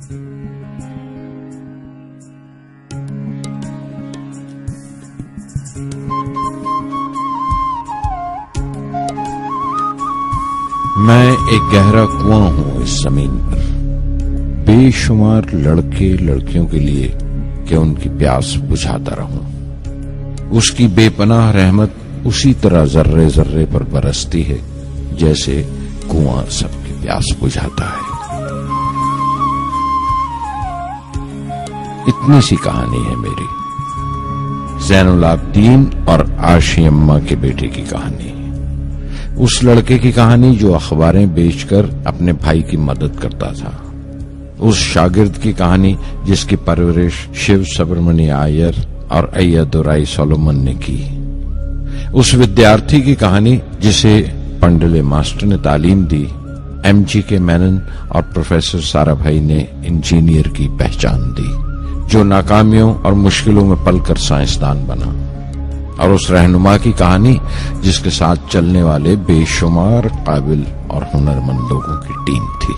मैं एक गहरा कुआं हूं इस जमीन पर, बेशुमार लड़के लड़कियों के लिए कि उनकी प्यास बुझाता रहूं। उसकी बेपनाह रहमत उसी तरह जर्रे जर्रे पर बरसती है जैसे कुआं सबकी प्यास बुझाता है। इतनी सी कहानी है मेरी, ज़ैनुल आबिदीन और आशी अम्मा के बेटे की कहानी। उस लड़के की कहानी जो अखबारें बेचकर अपने भाई की मदद करता था। उस शागिर्द की कहानी जिसकी परवरिश शिव सुब्रमण्य अय्यर और अय्यदुराई सोलोमन ने की। उस विद्यार्थी की कहानी जिसे पंडले मास्टर ने तालीम दी, MGK मेनन और प्रोफेसर साराभाई ने इंजीनियर की पहचान दी, जो नाकामियों और मुश्किलों में पलकर साइंसदान बना। और उस रहनुमा की कहानी जिसके साथ चलने वाले बेशुमार काबिल और हुनरमंद लोगों की टीम थी।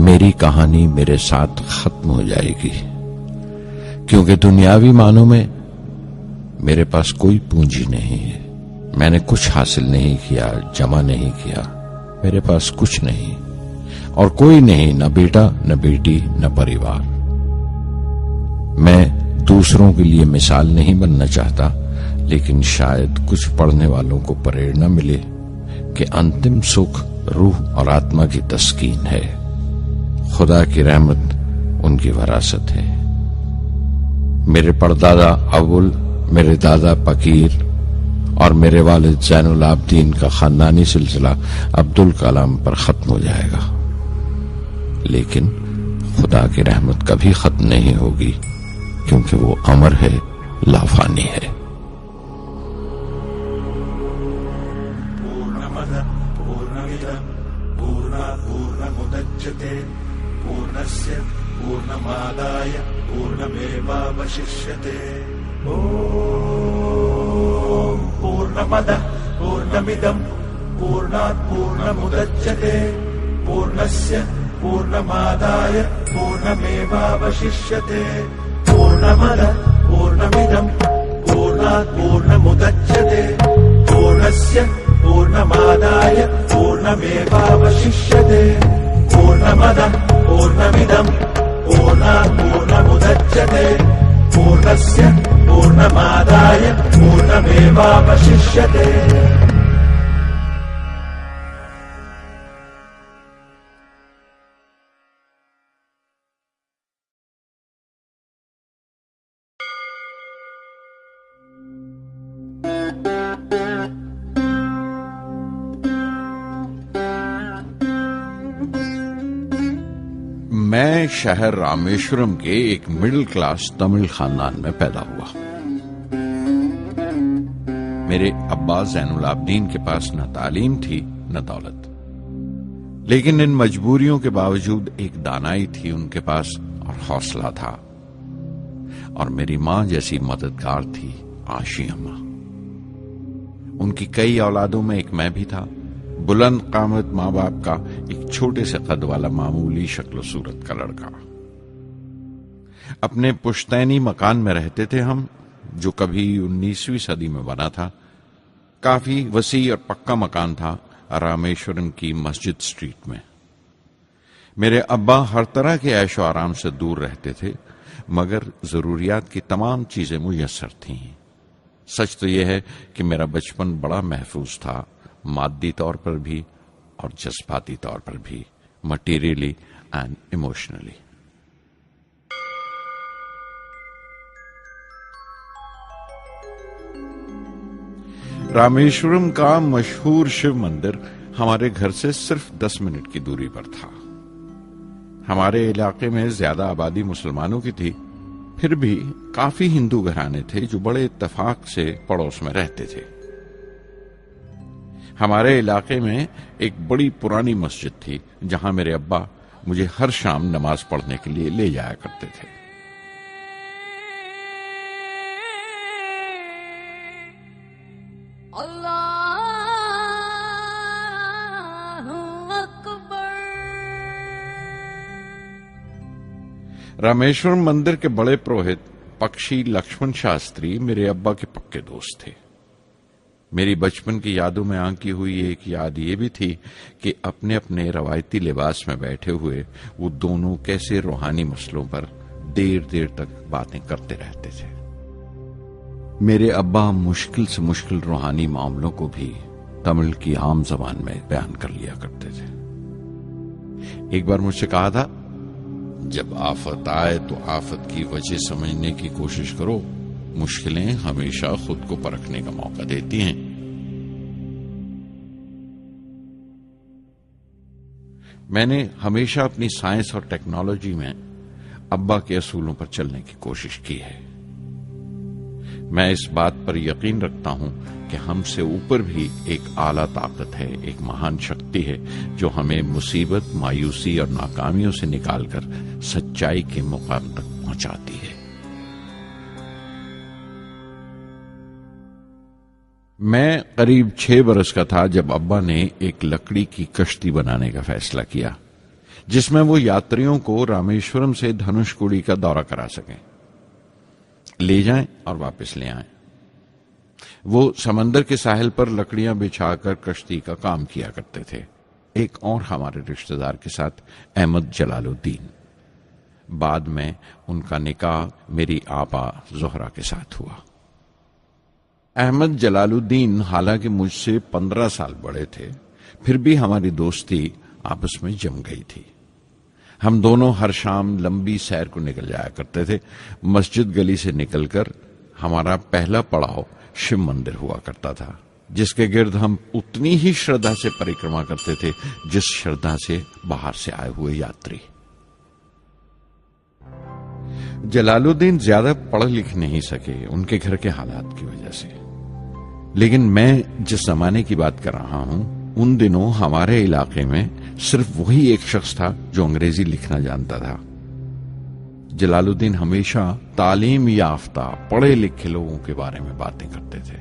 मेरी कहानी मेरे साथ खत्म हो जाएगी, क्योंकि दुनियावी मानों में मेरे पास कोई पूंजी नहीं है। मैंने कुछ हासिल नहीं किया, जमा नहीं किया, मेरे पास कुछ नहीं और कोई नहीं, न बेटा न बेटी न परिवार। मैं दूसरों के लिए मिसाल नहीं बनना चाहता, लेकिन शायद कुछ पढ़ने वालों को प्रेरणा मिले कि अंतिम सुख रूह और आत्मा की तस्कीन है। खुदा की रहमत उनकी विरासत है। मेरे परदादा अबुल, मेरे दादा फकीर और मेरे वालिद ज़ैनुल आबिदीन का खानदानी सिलसिला अब्दुल कलाम पर खत्म हो जाएगा, लेकिन खुदा की रहमत कभी खत्म नहीं होगी, क्योंकि वो अमर है, लाफानी है। पूर्णमद पूर्णमिदं पूर्णात् पूर्णमुदच्यते पूर्णस्य पूर्णमादाय पूर्णमेवावशिष्यते। ओम पूर्णमद पूर्णमिदं पूर्णात् पूर्णमुदच्यते पूर्णस्य पूर्णमादाय पूर्णमेवावशिष्यते। पूर्णमद पूर्णमिदं पूर्णात् पूर्णमुदच्यते पूर्णस्य पूर्णमादाय पूर्णमेवावशिष्यते। पूर्णमद पूर्णमिदं पूर्णात् पूर्णमुदच्यते पूर्णस्य पूर्णमादाय पूर्णमेवावशिष्यते। मैं शहर रामेश्वरम के एक मिडिल क्लास तमिल खानदान में पैदा हुआ। मेरे अब्बा ज़ैनुल आबिदीन के पास न तालीम थी न दौलत, लेकिन इन मजबूरियों के बावजूद एक दानाई थी उनके पास और हौसला था। और मेरी मां जैसी मददगार थी आशी अम्मा। उनकी कई औलादों में एक मैं भी था, बुलंद कामत माँ बाप का एक छोटे से कद वाला मामूली शक्ल सूरत का लड़का। अपने पुश्तैनी मकान में रहते थे हम, जो कभी 19वीं सदी में बना था। काफी वसी और पक्का मकान था रामेश्वरम की मस्जिद स्ट्रीट में। मेरे अब्बा हर तरह के ऐशो आराम से दूर रहते थे, मगर जरूरियात की तमाम चीजें मुयस्सर थीं। सच तो यह है कि मेरा बचपन बड़ा महफूज था, मादी तौर पर भी और जज्बाती तौर पर भी, मटीरियली एंड इमोशनली। रामेश्वरम का मशहूर शिव मंदिर हमारे घर से सिर्फ 10 मिनट की दूरी पर था। हमारे इलाके में ज्यादा आबादी मुसलमानों की थी, फिर भी काफी हिंदू घराने थे जो बड़े इत्तेफाक से पड़ोस में रहते थे। हमारे इलाके में एक बड़ी पुरानी मस्जिद थी, जहां मेरे अब्बा मुझे हर शाम नमाज पढ़ने के लिए ले जाया करते थे। रामेश्वरम मंदिर के बड़े पुरोहित पक्षी लक्ष्मण शास्त्री मेरे अब्बा के पक्के दोस्त थे। मेरी बचपन की यादों में आंकी हुई एक याद ये भी थी कि अपने अपने रवायती लिबास में बैठे हुए वो दोनों कैसे रूहानी मसलों पर देर देर तक बातें करते रहते थे। मेरे अब्बा मुश्किल से मुश्किल रूहानी मामलों को भी तमिल की आम जबान में बयान कर लिया करते थे। एक बार मुझसे कहा था, जब आफत आए तो आफत की वजह समझने की कोशिश करो, मुश्किलें हमेशा खुद को परखने का मौका देती हैं। मैंने हमेशा अपनी साइंस और टेक्नोलॉजी में अब्बा के असूलों पर चलने की कोशिश की है। मैं इस बात पर यकीन रखता हूं कि हमसे ऊपर भी एक आला ताकत है, एक महान शक्ति है जो हमें मुसीबत, मायूसी और नाकामियों से निकालकर सच्चाई के मुकाम तक पहुंचाती है। मैं करीब 6 बरस का था जब अब्बा ने एक लकड़ी की कश्ती बनाने का फैसला किया, जिसमें वो यात्रियों को रामेश्वरम से धनुषकोडी का दौरा करा सकें, ले जाएं और वापस ले आएं। वो समंदर के साहिल पर लकड़ियां बिछाकर कश्ती का काम किया करते थे, एक और हमारे रिश्तेदार के साथ, अहमद जलालुद्दीन। बाद में उनका निकाह मेरी आपा जोहरा के साथ हुआ। अहमद जलालुद्दीन हालांकि मुझसे 15 साल बड़े थे, फिर भी हमारी दोस्ती आपस में जम गई थी। हम दोनों हर शाम लंबी सैर को निकल जाया करते थे। मस्जिद गली से निकलकर हमारा पहला पड़ाव शिव मंदिर हुआ करता था, जिसके गिर्द हम उतनी ही श्रद्धा से परिक्रमा करते थे जिस श्रद्धा से बाहर से आए हुए यात्री। जलालुद्दीन ज्यादा पढ़ लिख नहीं सके उनके घर के हालात की वजह से, लेकिन मैं जिस जमाने की बात कर रहा हूं, उन दिनों हमारे इलाके में सिर्फ वही एक शख्स था जो अंग्रेजी लिखना जानता था। जलालुद्दीन हमेशा तालीम याफ्ता पढ़े लिखे लोगों के बारे में बातें करते थे,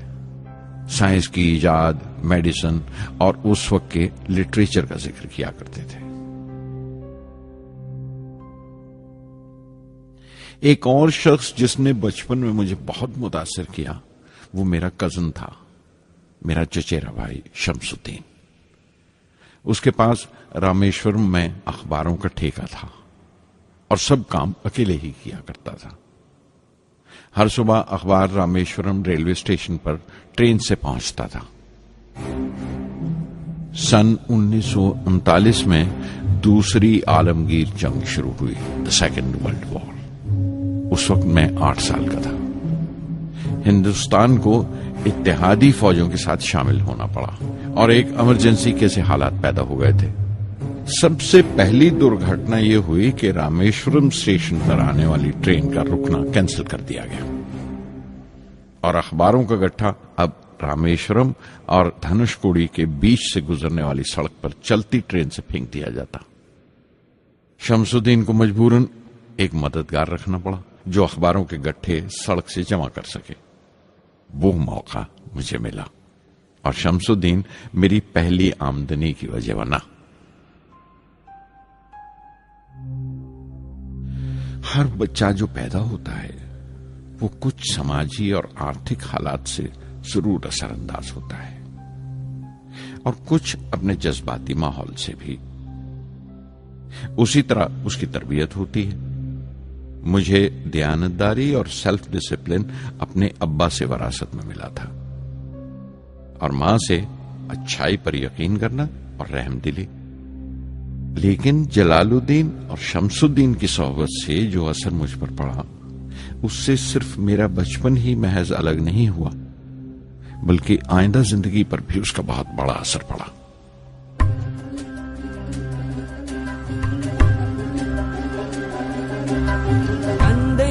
साइंस की इजाद, मेडिसिन और उस वक्त के लिटरेचर का जिक्र किया करते थे। एक और शख्स जिसने बचपन में मुझे बहुत मुतासिर किया वो मेरा कजन था, मेरा चचेरा भाई शमसुद्दीन। उसके पास रामेश्वरम में अखबारों का ठेका था और सब काम अकेले ही किया करता था। हर सुबह अखबार रामेश्वरम रेलवे स्टेशन पर ट्रेन से पहुंचता था। सन 1939 में दूसरी आलमगीर जंग शुरू हुई, द सेकेंड वर्ल्ड वॉर। उस वक्त मैं 8 साल का था। हिंदुस्तान को इत्तेहादी फौजों के साथ शामिल होना पड़ा और एक इमरजेंसी के हालात पैदा हो गए थे। सबसे पहली दुर्घटना यह हुई कि रामेश्वरम स्टेशन पर आने वाली ट्रेन का रुकना कैंसिल कर दिया गया और अखबारों का गट्ठा अब रामेश्वरम और धनुषकोडी के बीच से गुजरने वाली सड़क पर चलती ट्रेन से फेंक दिया जाता। शमसुद्दीन को मजबूरन एक मददगार रखना पड़ा जो अखबारों के गट्ठे सड़क से जमा कर सके। वो मौका मुझे मिला और शमसुद्दीन मेरी पहली आमदनी की वजह बना। हर बच्चा जो पैदा होता है वो कुछ समाजी और आर्थिक हालात से जरूर असरअंदाज होता है और कुछ अपने जज्बाती माहौल से भी। उसी तरह उसकी तरबियत होती है। मुझे दयानतदारी और सेल्फ डिसिप्लिन अपने अब्बा से विरासत में मिला था और मां से अच्छाई पर यकीन करना और रहमदिली। लेकिन जलालुद्दीन और शमसुद्दीन की सोहबत से जो असर मुझ पर पड़ा, उससे सिर्फ मेरा बचपन ही महज अलग नहीं हुआ, बल्कि आइंदा जिंदगी पर भी उसका बहुत बड़ा असर पड़ा।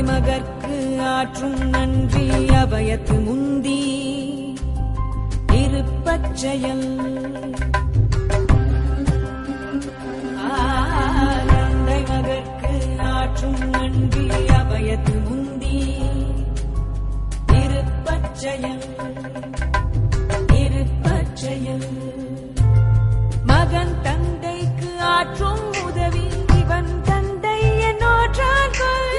மகற்கு ஆற்றும் நன்றி அபயத்து முந்தி இருப்பச்செயல் தந்தை மகற்கு ஆற்றும் நன்றி அபயத்து முந்தி இருப்பச்செயல் இருப்பச்செயல் மகன் தந்தைக்கு ஆற்றும் உதவி இவன் தந்தை என்னோற்றார்கள்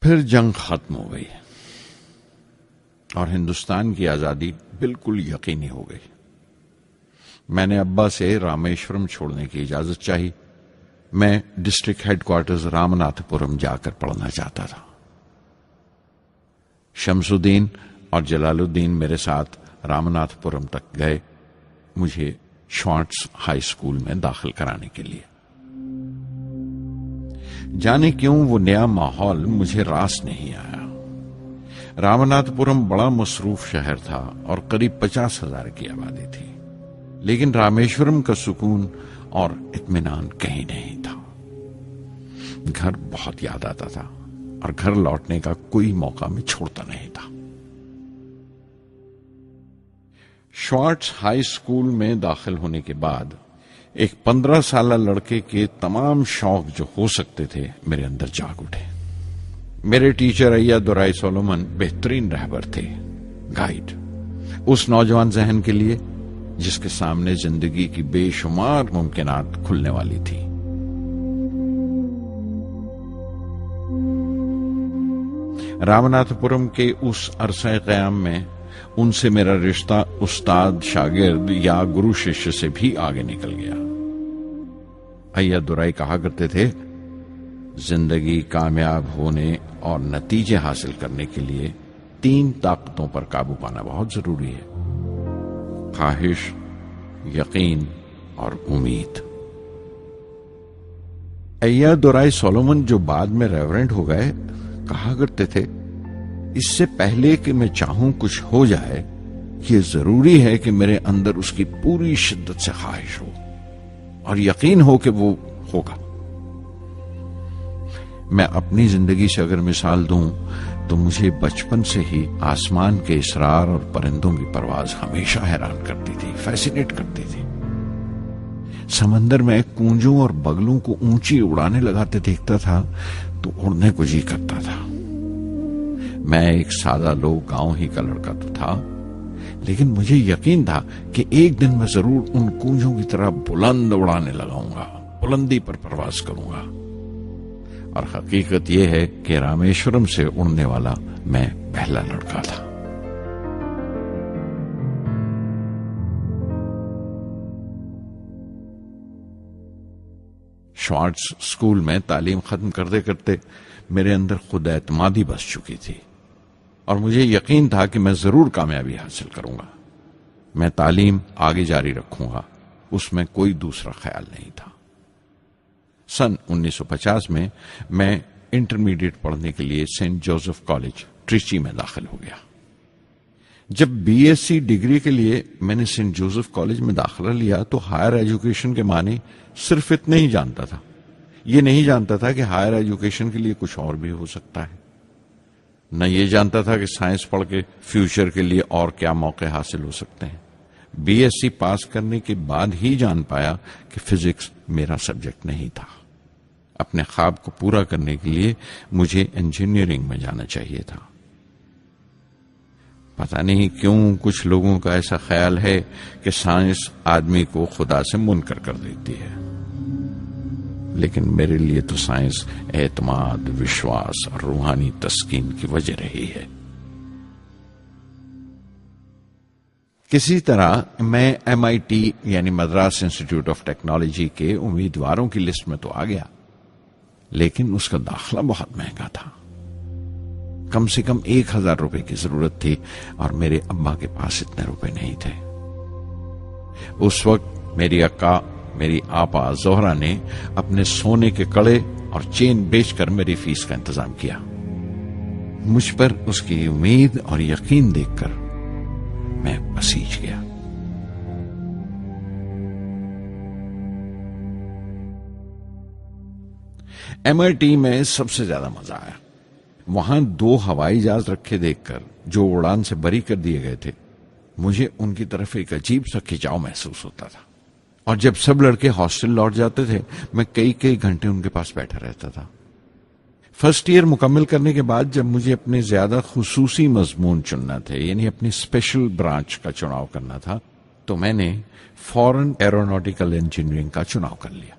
फिर जंग खत्म हो गई और हिंदुस्तान की आजादी बिल्कुल यकीनी हो गई। मैंने अब्बा से रामेश्वरम छोड़ने की इजाजत चाही। मैं डिस्ट्रिक्ट हेडक्वार्टर्स रामनाथपुरम जाकर पढ़ना चाहता था। शमसुद्दीन और जलालुद्दीन मेरे साथ रामनाथपुरम तक गए मुझे श्वार्ट्ज हाई स्कूल में दाखिल कराने के लिए। जाने क्यों वो नया माहौल मुझे रास नहीं आया। रामनाथपुरम बड़ा मसरूफ शहर था और करीब 50,000 की आबादी थी, लेकिन रामेश्वरम का सुकून और इत्मीनान कहीं नहीं था। घर बहुत याद आता था और घर लौटने का कोई मौका मैं छोड़ता नहीं था। श्वार्ट्ज हाई स्कूल में दाखिल होने के बाद एक 15 साल लड़के के तमाम शौक जो हो सकते थे मेरे अंदर जाग उठे। मेरे टीचर अय्यादुराई सोलोमन बेहतरीन रहबर थे, गाइड, उस नौजवान जहन के लिए जिसके सामने जिंदगी की बेशुमार मुमकिनात खुलने वाली थी। रामनाथपुरम के उस अरसे क़याम में उनसे मेरा रिश्ता उस्ताद शागिर्द या गुरु शिष्य से भी आगे निकल गया। अय्यादुराई कहा करते थे, जिंदगी कामयाब होने और नतीजे हासिल करने के लिए 3 ताकतों पर काबू पाना बहुत जरूरी है: ख्वाहिश, यकीन और उम्मीद। अय्यादुराई सोलोमन, जो बाद में रेवरेंड हो गए, कहा करते थे, इससे पहले कि मैं चाहूं कुछ हो जाए, ये जरूरी है कि मेरे अंदर उसकी पूरी शिद्दत से ख्वाहिश हो और यकीन हो कि वो होगा। मैं अपनी जिंदगी से अगर मिसाल दूं तो मुझे बचपन से ही आसमान के इसरार और परिंदों की परवाज हमेशा हैरान करती थी, फैसिनेट करती थी। समंदर में कूंजों और बगलों को ऊंची उड़ाने लगाते देखता था तो उड़ने को जी करता था। मैं एक सादा लोग गांव ही का लड़का तो था, लेकिन मुझे यकीन था कि एक दिन मैं जरूर उन कूंजों की तरह बुलंद उड़ाने लगाऊंगा, बुलंदी पर परवाज करूंगा। और हकीकत यह है कि रामेश्वरम से उड़ने वाला मैं पहला लड़का था। श्वार्ट्ज स्कूल में तालीम खत्म करते करते मेरे अंदर खुद एतमादी बस चुकी थी और मुझे यकीन था कि मैं जरूर कामयाबी हासिल करूंगा। मैं तालीम आगे जारी रखूंगा, उसमें कोई दूसरा ख्याल नहीं था। सन 1950 में मैं इंटरमीडिएट पढ़ने के लिए सेंट जोसेफ कॉलेज ट्रिची में दाखिल हो गया। जब बीएससी डिग्री के लिए मैंने सेंट जोसेफ कॉलेज में दाखिला लिया तो हायर एजुकेशन के माने सिर्फ इतने ही जानता था। ये नहीं जानता था कि हायर एजुकेशन के लिए कुछ और भी हो सकता है। न ये जानता था कि साइंस पढ़ के फ्यूचर के लिए और क्या मौके हासिल हो सकते हैं। बीएससी पास करने के बाद ही जान पाया कि फिजिक्स मेरा सब्जेक्ट नहीं था। अपने ख्वाब को पूरा करने के लिए मुझे इंजीनियरिंग में जाना चाहिए था। पता नहीं क्यों कुछ लोगों का ऐसा ख्याल है कि साइंस आदमी को खुदा से मुनकर कर देती है, लेकिन मेरे लिए तो साइंस एतमाद, विश्वास और रूहानी तस्कीन की वजह रही है। किसी तरह मैं MIT यानी मद्रास इंस्टीट्यूट ऑफ टेक्नोलॉजी के उम्मीदवारों की लिस्ट में तो आ गया, लेकिन उसका दाखिला बहुत महंगा था। कम से कम 1,000 रुपए की जरूरत थी और मेरे अब्बा के पास इतने रुपए नहीं थे। उस वक्त मेरी अक्का, मेरी आपा जोहरा ने अपने सोने के कड़े और चेन बेचकर मेरी फीस का इंतजाम किया। मुझ पर उसकी उम्मीद और यकीन देखकर मैं पसीज गया। MIT में सबसे ज्यादा मजा आया। वहां 2 हवाई जहाज रखे देखकर जो उड़ान से बरी कर दिए गए थे, मुझे उनकी तरफ एक अजीब सा खिंचाव महसूस होता था। और जब सब लड़के हॉस्टल लौट जाते थे, मैं कई कई घंटे उनके पास बैठा रहता था। फर्स्ट ईयर मुकम्मल करने के बाद जब मुझे अपने ज्यादा खुसूसी मजमून चुनना थे, यानी अपनी स्पेशल ब्रांच का चुनाव करना था, तो मैंने फॉरेन एरोनॉटिकल इंजीनियरिंग का चुनाव कर लिया।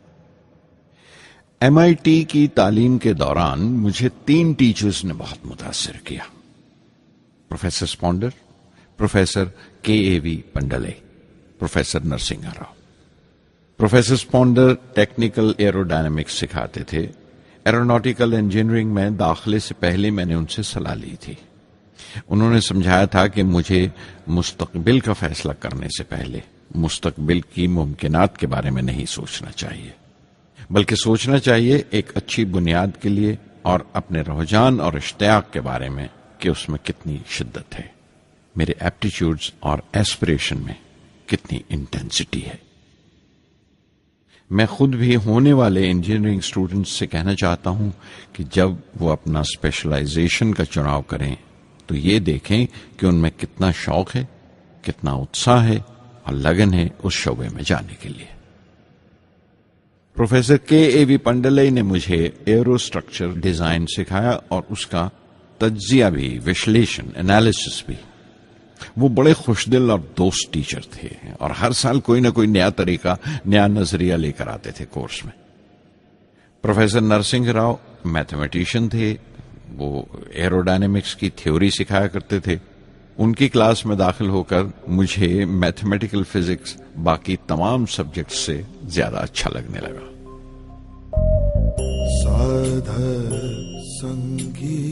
MIT की तालीम के दौरान मुझे 3 टीचर्स ने बहुत मुतासिर किया। Professor Sponder, professor KAV Pandalai, professor Narasingha Rao. Professor Sponder technical aerodynamics सिखाते थे। एरोनॉटिकल इंजीनियरिंग में दाखिले से पहले मैंने उनसे सलाह ली थी। उन्होंने समझाया था कि मुझे मुस्तकबिल का फैसला करने से पहले मुस्तकबिल की मुमकिनात के बारे में नहीं सोचना चाहिए, बल्कि सोचना चाहिए एक अच्छी बुनियाद के लिए और अपने रुझान और इश्तियाक के बारे में कि उसमें कितनी शिद्दत है, मेरे एप्टीट्यूड्स और एस्पिरेशन में कितनी इंटेंसिटी है। मैं खुद भी होने वाले इंजीनियरिंग स्टूडेंट्स से कहना चाहता हूं कि जब वो अपना स्पेशलाइजेशन का चुनाव करें तो ये देखें कि उनमें कितना शौक है, कितना उत्साह है और लगन है उस शोबे में जाने के लिए। प्रोफेसर KAV पंडले ने मुझे एरोस्ट्रक्चर डिजाइन सिखाया और उसका तज्जिया भी, विश्लेषण, एनालिसिस भी। वो बड़े खुशदिल और दोस्त टीचर थे और हर साल कोई ना कोई नया तरीका, नया नजरिया लेकर आते थे कोर्स में। प्रोफेसर नरसिंह राव मैथमेटिशियन थे। वो एरोडायनेमिक्स की थ्योरी सिखाया करते थे। उनकी क्लास में दाखिल होकर मुझे मैथमेटिकल फिजिक्स बाकी तमाम सब्जेक्ट्स से ज्यादा अच्छा लगने लगा। साध संगी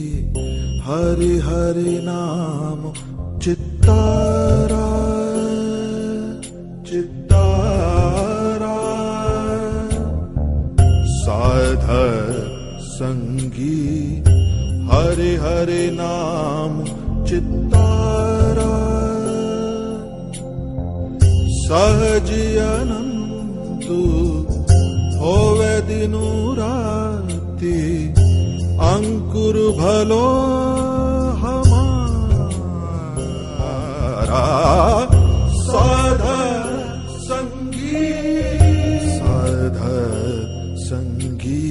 हरि हरि नाम चित्तारा चित्तारा, साध संगी हरि हरि नाम चित्तारा, सहज अनंतु होवे दिनु राति, अंकुर भलो हमारा, साध संगी साध संगी।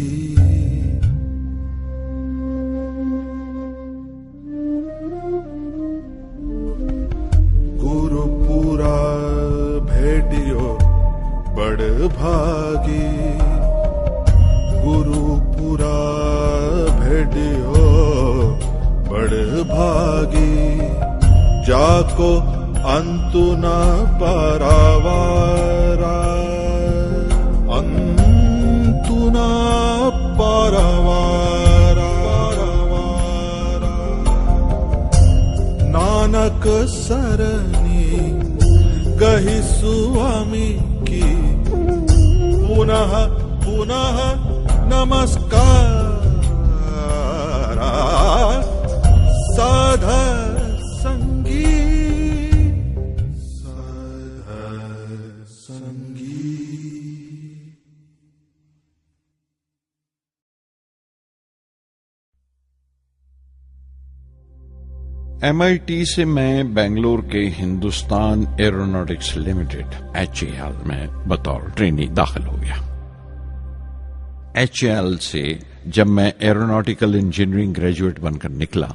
गुरुपुरा भेटियो बड़ भागी, गुरुपुरा भेटियो बड़ भागी, जाको अंतु न पारावारा, अंतु न पारावारा, नानक सरनी कही स्वामी की, पुनः पुनः नमस्कार, साध संगी साध संगी। MIT से मैं बेंगलोर के हिंदुस्तान एरोनॉटिक्स लिमिटेड HAL में बतौर ट्रेनी दाखिल हो गया। HAL से जब मैं एरोनॉटिकल इंजीनियरिंग ग्रेजुएट बनकर निकला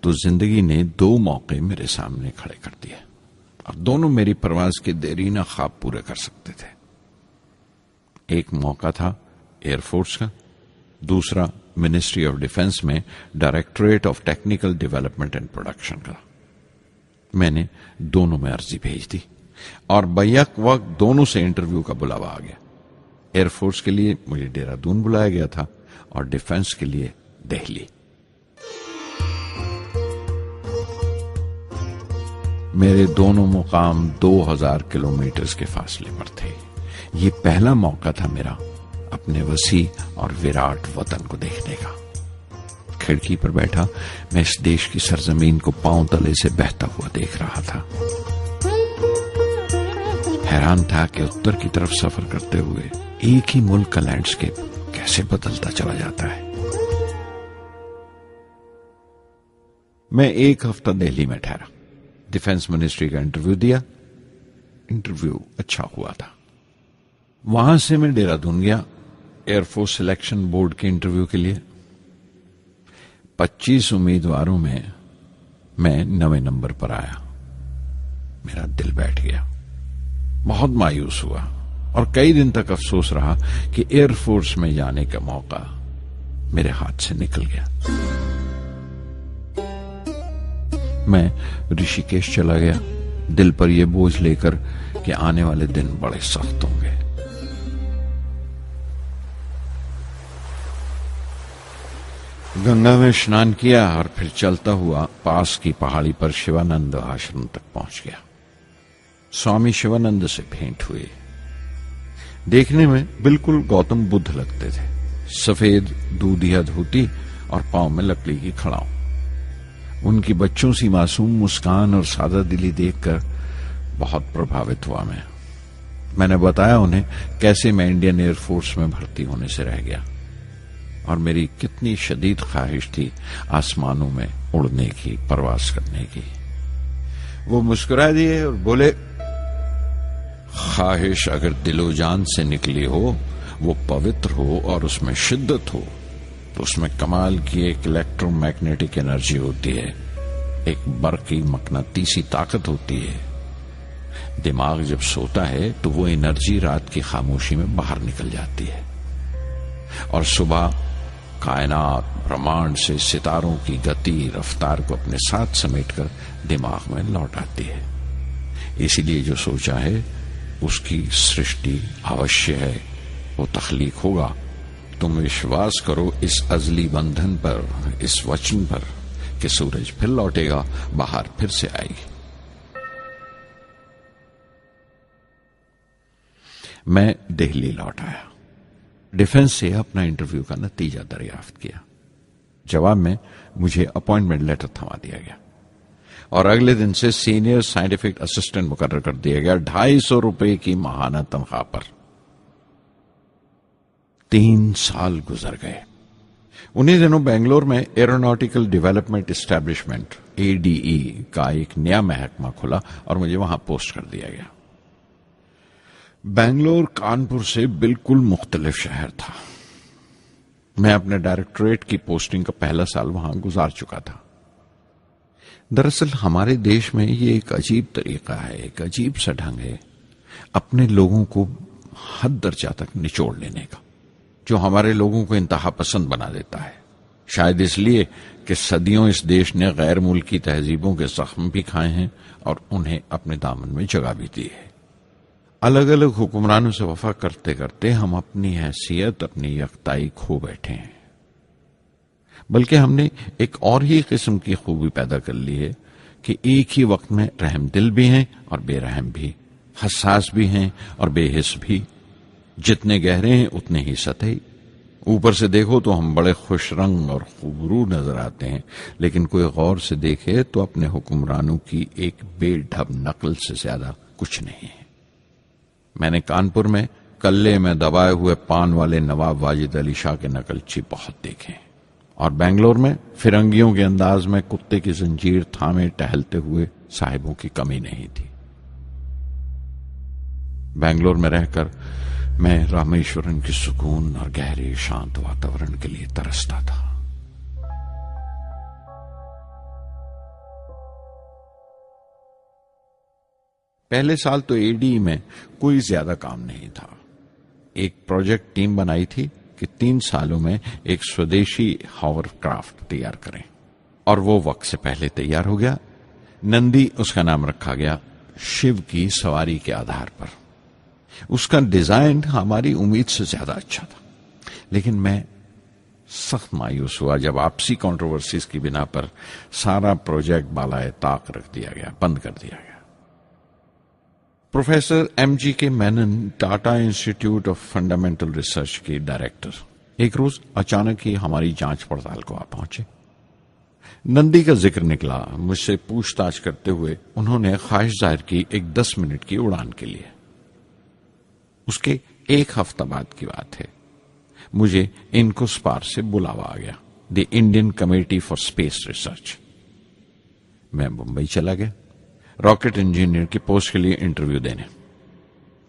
तो जिंदगी ने 2 मौके मेरे सामने खड़े कर दिए और दोनों मेरी परवाज के देरीना ख्वाब पूरे कर सकते थे। एक मौका था एयरफोर्स का, दूसरा मिनिस्ट्री ऑफ डिफेंस में directorate of technical development and production का। मैंने दोनों में अर्जी भेज दी और बैक वक्त दोनों से इंटरव्यू का बुलावा आ गया। एयरफोर्स के लिए मुझे देहरादून बुलाया गया था और डिफेंस के लिए दिल्ली। मेरे दोनों मुकाम 2000 किलोमीटर के फासले पर थे। ये पहला मौका था मेरा अपने वसी और विराट वतन को देखने का। खिड़की पर बैठा मैं इस देश की सरजमीन को पांव तले से बहता हुआ देख रहा था। हैरान था कि उत्तर की तरफ सफर करते हुए एक ही मुल्क का लैंडस्केप कैसे बदलता चला जाता है। मैं 1 हफ्ता दिल्ली में ठहरा, डिफेंस मिनिस्ट्री का इंटरव्यू दिया। इंटरव्यू अच्छा हुआ था। वहां से मैं देहरादून गया एयरफोर्स सिलेक्शन बोर्ड के इंटरव्यू के लिए। 25 उम्मीदवारों में मैं 9वें नंबर पर आया। मेरा दिल बैठ गया, बहुत मायूस हुआ और कई दिन तक अफसोस रहा कि एयरफोर्स में जाने का मौका मेरे हाथ से निकल गया। मैं ऋषिकेश चला गया, दिल पर यह बोझ लेकर कि आने वाले दिन बड़े सख्त होंगे। गंगा में स्नान किया और फिर चलता हुआ पास की पहाड़ी पर शिवानंद आश्रम तक पहुंच गया। स्वामी शिवानंद से भेंट हुई। देखने में बिल्कुल गौतम बुद्ध लगते थे, सफेद दूधिया धोती और पांव में लकड़ी की खड़ाऊ। उनकी बच्चों सी मासूम मुस्कान और सादा दिली देखकर बहुत प्रभावित हुआ मैंने बताया उन्हें कैसे मैं इंडियन एयरफोर्स में भर्ती होने से रह गया और मेरी कितनी शदीद ख्वाहिश थी आसमानों में उड़ने की, परवास करने की। वो मुस्कुरा दिए और बोले, ख्वाहिश अगर दिलो जान से निकली हो, वो पवित्र हो और उसमें शिद्दत हो, तो उसमें कमाल की एक इलेक्ट्रोमैग्नेटिक एनर्जी होती है, एक बरकी मकनातीसी ताकत होती है। दिमाग जब सोता है तो वो एनर्जी रात की खामोशी में बाहर निकल जाती है और सुबह कायनात ब्रह्मांड से सितारों की गति रफ्तार को अपने साथ समेटकर दिमाग में लौट आती है। इसीलिए जो सोचा है उसकी सृष्टि अवश्य है, वो तख्लीक होगा। तुम विश्वास करो इस अजली बंधन पर, इस वचन पर कि सूरज फिर लौटेगा, बाहर फिर से आएगी। मैं दिल्ली लौट आया, डिफेंस से अपना इंटरव्यू का नतीजा दरियाफ्त किया। जवाब में मुझे अपॉइंटमेंट लेटर थमा दिया गया और अगले दिन से सीनियर साइंटिफिक असिस्टेंट मुकर्रर कर दिया गया, 250 रुपए की माहाना तनख्वाह पर। 3 साल गुजर गए। उन्हीं दिनों बेंगलोर में एरोनॉटिकल डेवलपमेंट एस्टेब्लिशमेंट ADE का एक नया महकमा खुला और मुझे वहां पोस्ट कर दिया गया। बेंगलोर कानपुर से बिल्कुल मुख्तलिफ शहर था। मैं अपने डायरेक्टोरेट की पोस्टिंग का पहला साल वहां गुजार चुका था। दरअसल हमारे देश में ये एक अजीब तरीका है, एक अजीब सा ढंग है अपने लोगों को हद दर्जा तक निचोड़ लेने का, जो हमारे लोगों को इंतहा पसंद बना देता है। शायद इसलिए कि सदियों इस देश ने गैर मुल्की तहजीबों के जख्म भी खाए हैं और उन्हें अपने दामन में जगह भी दी है। अलग अलग हुक्मरानों से वफा करते करते हम अपनी हैसियत, अपनी यकताई खो बैठे हैं। बल्कि हमने एक और ही किस्म की खूबी पैदा कर ली है कि एक ही वक्त में रहम दिल भी हैं और बेरहम भी, हसास भी हैं और बेहिस भी। जितने गहरे हैं उतने ही सतही। ऊपर से देखो तो हम बड़े खुश रंग और खूबरू नजर आते हैं, लेकिन कोई गौर से देखे तो अपने हुक्मरानों की एक बेढब नकल से ज्यादा कुछ नहीं है। मैंने कानपुर में कल्ले में दबाए हुए पान वाले नवाब वाजिद अली शाह के नकलची बहुत देखे और बेंगलोर में फिरंगियों के अंदाज में कुत्ते की जंजीर थामे टहलते हुए साहिबों की कमी नहीं थी। बेंगलोर में रहकर मैं रामेश्वरम की सुकून और गहरे शांत वातावरण के लिए तरसता था। पहले साल तो ADE में कोई ज्यादा काम नहीं था। एक प्रोजेक्ट टीम बनाई थी कि 3 सालों में एक स्वदेशी हॉवरक्राफ्ट तैयार करें और वो वक्त से पहले तैयार हो गया। नंदी उसका नाम रखा गया, शिव की सवारी के आधार पर। उसका डिजाइन हमारी उम्मीद से ज्यादा अच्छा था, लेकिन मैं सख्त मायूस हुआ जब आपसी कंट्रोवर्सीज की बिना पर सारा प्रोजेक्ट बालाए ताक रख दिया गया, बंद कर दिया गया। Professor MGK Menon, Tata institute of fundamental research के डायरेक्टर, एक रोज अचानक ही हमारी जांच पड़ताल को आ पहुंचे। नंदी का जिक्र निकला। मुझसे पूछताछ करते हुए उन्होंने ख्वाहिश जाहिर की एक 10 मिनट की उड़ान के लिए। उसके 1 हफ्ता बाद की बात है। मुझे इनकोस्पार से बुलावा आ गया, the Indian committee for space research. मैं मुंबई चला गया रॉकेट इंजीनियर की पोस्ट के लिए इंटरव्यू देने।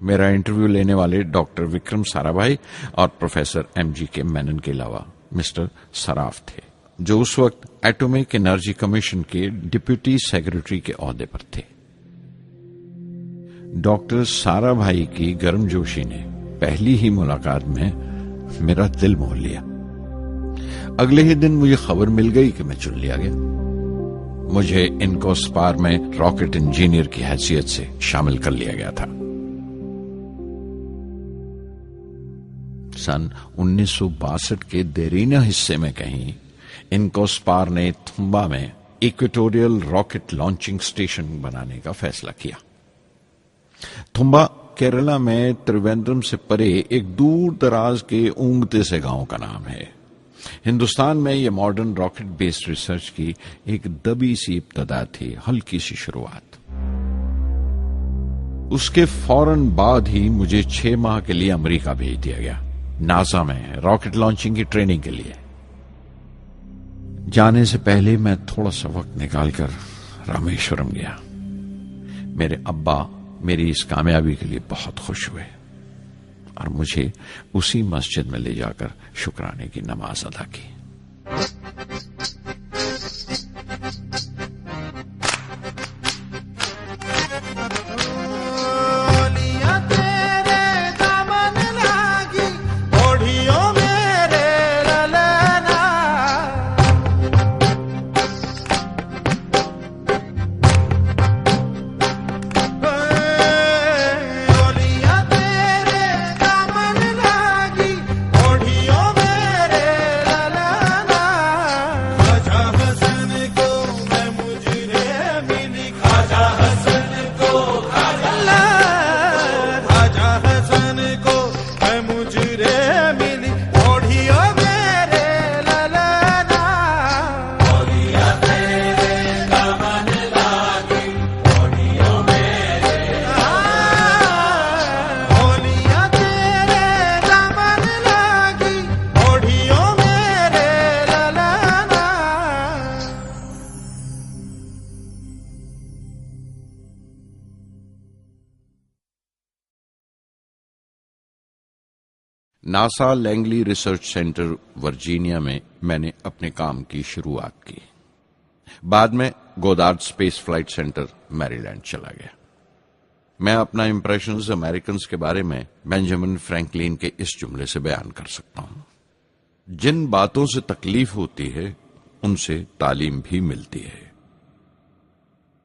मेरा इंटरव्यू लेने वाले डॉक्टर विक्रम साराभाई और प्रोफेसर MGK मेनन के अलावा मिस्टर सराफ थे, जो उस वक्त एटॉमिक एनर्जी कमीशन के डिप्यूटी सेक्रेटरी के ओहदे पर थे। डॉक्टर साराभाई की गर्मजोशी ने पहली ही मुलाकात में मेरा दिल मोह लिया। अगले ही दिन मुझे खबर मिल गई कि मैं चुन लिया गया। मुझे इनकोस्पार में रॉकेट इंजीनियर की हैसियत से शामिल कर लिया गया था। सन 1962 के देरीना हिस्से में कहीं इनकोस्पार ने थुम्बा में इक्वेटोरियल रॉकेट लॉन्चिंग स्टेशन बनाने का फैसला किया। थुम्बा केरला में त्रिवेंद्रम से परे एक दूर दराज के ऊंगते से गांव का नाम है। हिंदुस्तान में यह मॉडर्न रॉकेट बेस्ड रिसर्च की एक दबी सी इब्तदा थी, हल्की सी शुरुआत। उसके फौरन बाद ही मुझे 6 माह के लिए अमेरिका भेज दिया गया, नासा में रॉकेट लॉन्चिंग की ट्रेनिंग के लिए। जाने से पहले मैं थोड़ा सा वक्त निकालकर रामेश्वरम गया। मेरे अब्बा मेरी इस कामयाबी के लिए बहुत खुश हुए और मुझे उसी मस्जिद में ले जाकर शुक्राने की नमाज अदा की। NASA Langley research centre Virginia में मैंने अपने काम की शुरुआत की। बाद में Goddard space flight centre Maryland चला गया। मैं अपना इंप्रेशंस अमेरिकन्स के बारे में बेंजामिन फ्रैंकलिन के इस जुमले से बयान कर सकता हूं, जिन बातों से तकलीफ होती है उनसे तालीम भी मिलती है।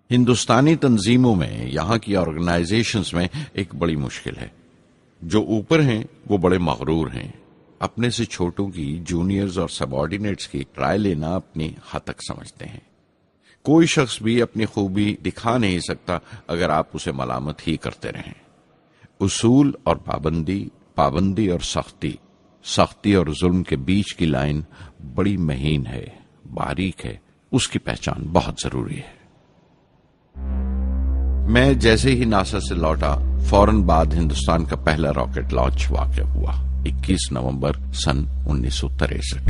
हिंदुस्तानी तंजीमों में, यहां की ऑर्गेनाइजेशंस में एक बड़ी मुश्किल है। जो ऊपर हैं वो बड़े मगरूर हैं, अपने से छोटों की, जूनियर्स और सबऑर्डिनेट्स की राय लेना अपनी हतक समझते हैं। कोई शख्स भी अपनी खूबी दिखा नहीं सकता अगर आप उसे मलामत ही करते रहें। उसूल और पाबंदी, पाबंदी और सख्ती, सख्ती और जुल्म के बीच की लाइन बड़ी महीन है, बारीक है, उसकी पहचान बहुत जरूरी है। मैं जैसे ही नासा से लौटा, फौरन बाद हिंदुस्तान का पहला रॉकेट लॉन्च वाक़या हुआ, 21 नवंबर सन 1963।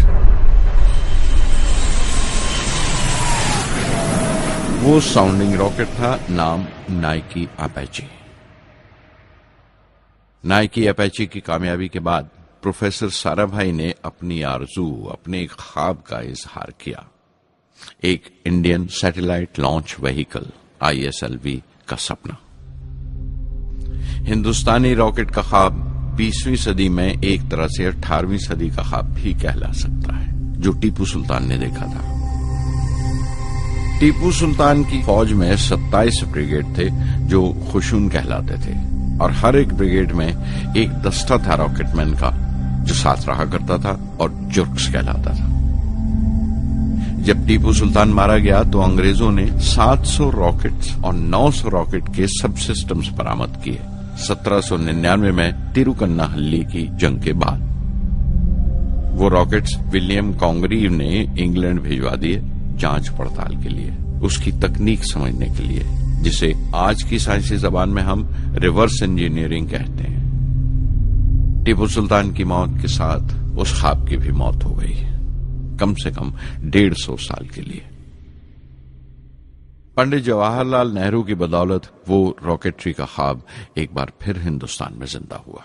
वो साउंडिंग रॉकेट था, नाम नाइकी अपैची। नाइकी अपैची की कामयाबी के बाद प्रोफेसर साराभाई ने अपनी आरजू, अपने एक ख्वाब का इजहार किया, एक Indian satellite launch vehicle ISLV का सपना। हिंदुस्तानी रॉकेट का ख्वाब 20वीं सदी में एक तरह से 18वीं सदी का ख्वाब भी कहला सकता है, जो टीपू सुल्तान ने देखा था। टीपू सुल्तान की फौज में 27 ब्रिगेड थे जो खुशून कहलाते थे, और हर एक ब्रिगेड में एक दस्ता था रॉकेटमैन का जो साथ रहा करता था और जुर्क्स कहलाता था। जब टीपू सुल्तान मारा गया तो अंग्रेजों ने 700 रॉकेट्स और 900 रॉकेट के सब सिस्टम्स बरामद किए 1799 में तिरुकन्नाहल्ली की जंग के बाद। वो रॉकेट्स विलियम कॉन्गरीव ने इंग्लैंड भिजवा दिए जांच पड़ताल के लिए, उसकी तकनीक समझने के लिए, जिसे आज की साइंसी जबान में हम रिवर्स इंजीनियरिंग कहते हैं। टीपू सुल्तान की मौत के साथ उस ख्वाब की भी मौत हो गई, कम से कम 150 साल के लिए। पंडित जवाहरलाल नेहरू की बदौलत वो रॉकेटरी का ख्वाब एक बार फिर हिंदुस्तान में जिंदा हुआ।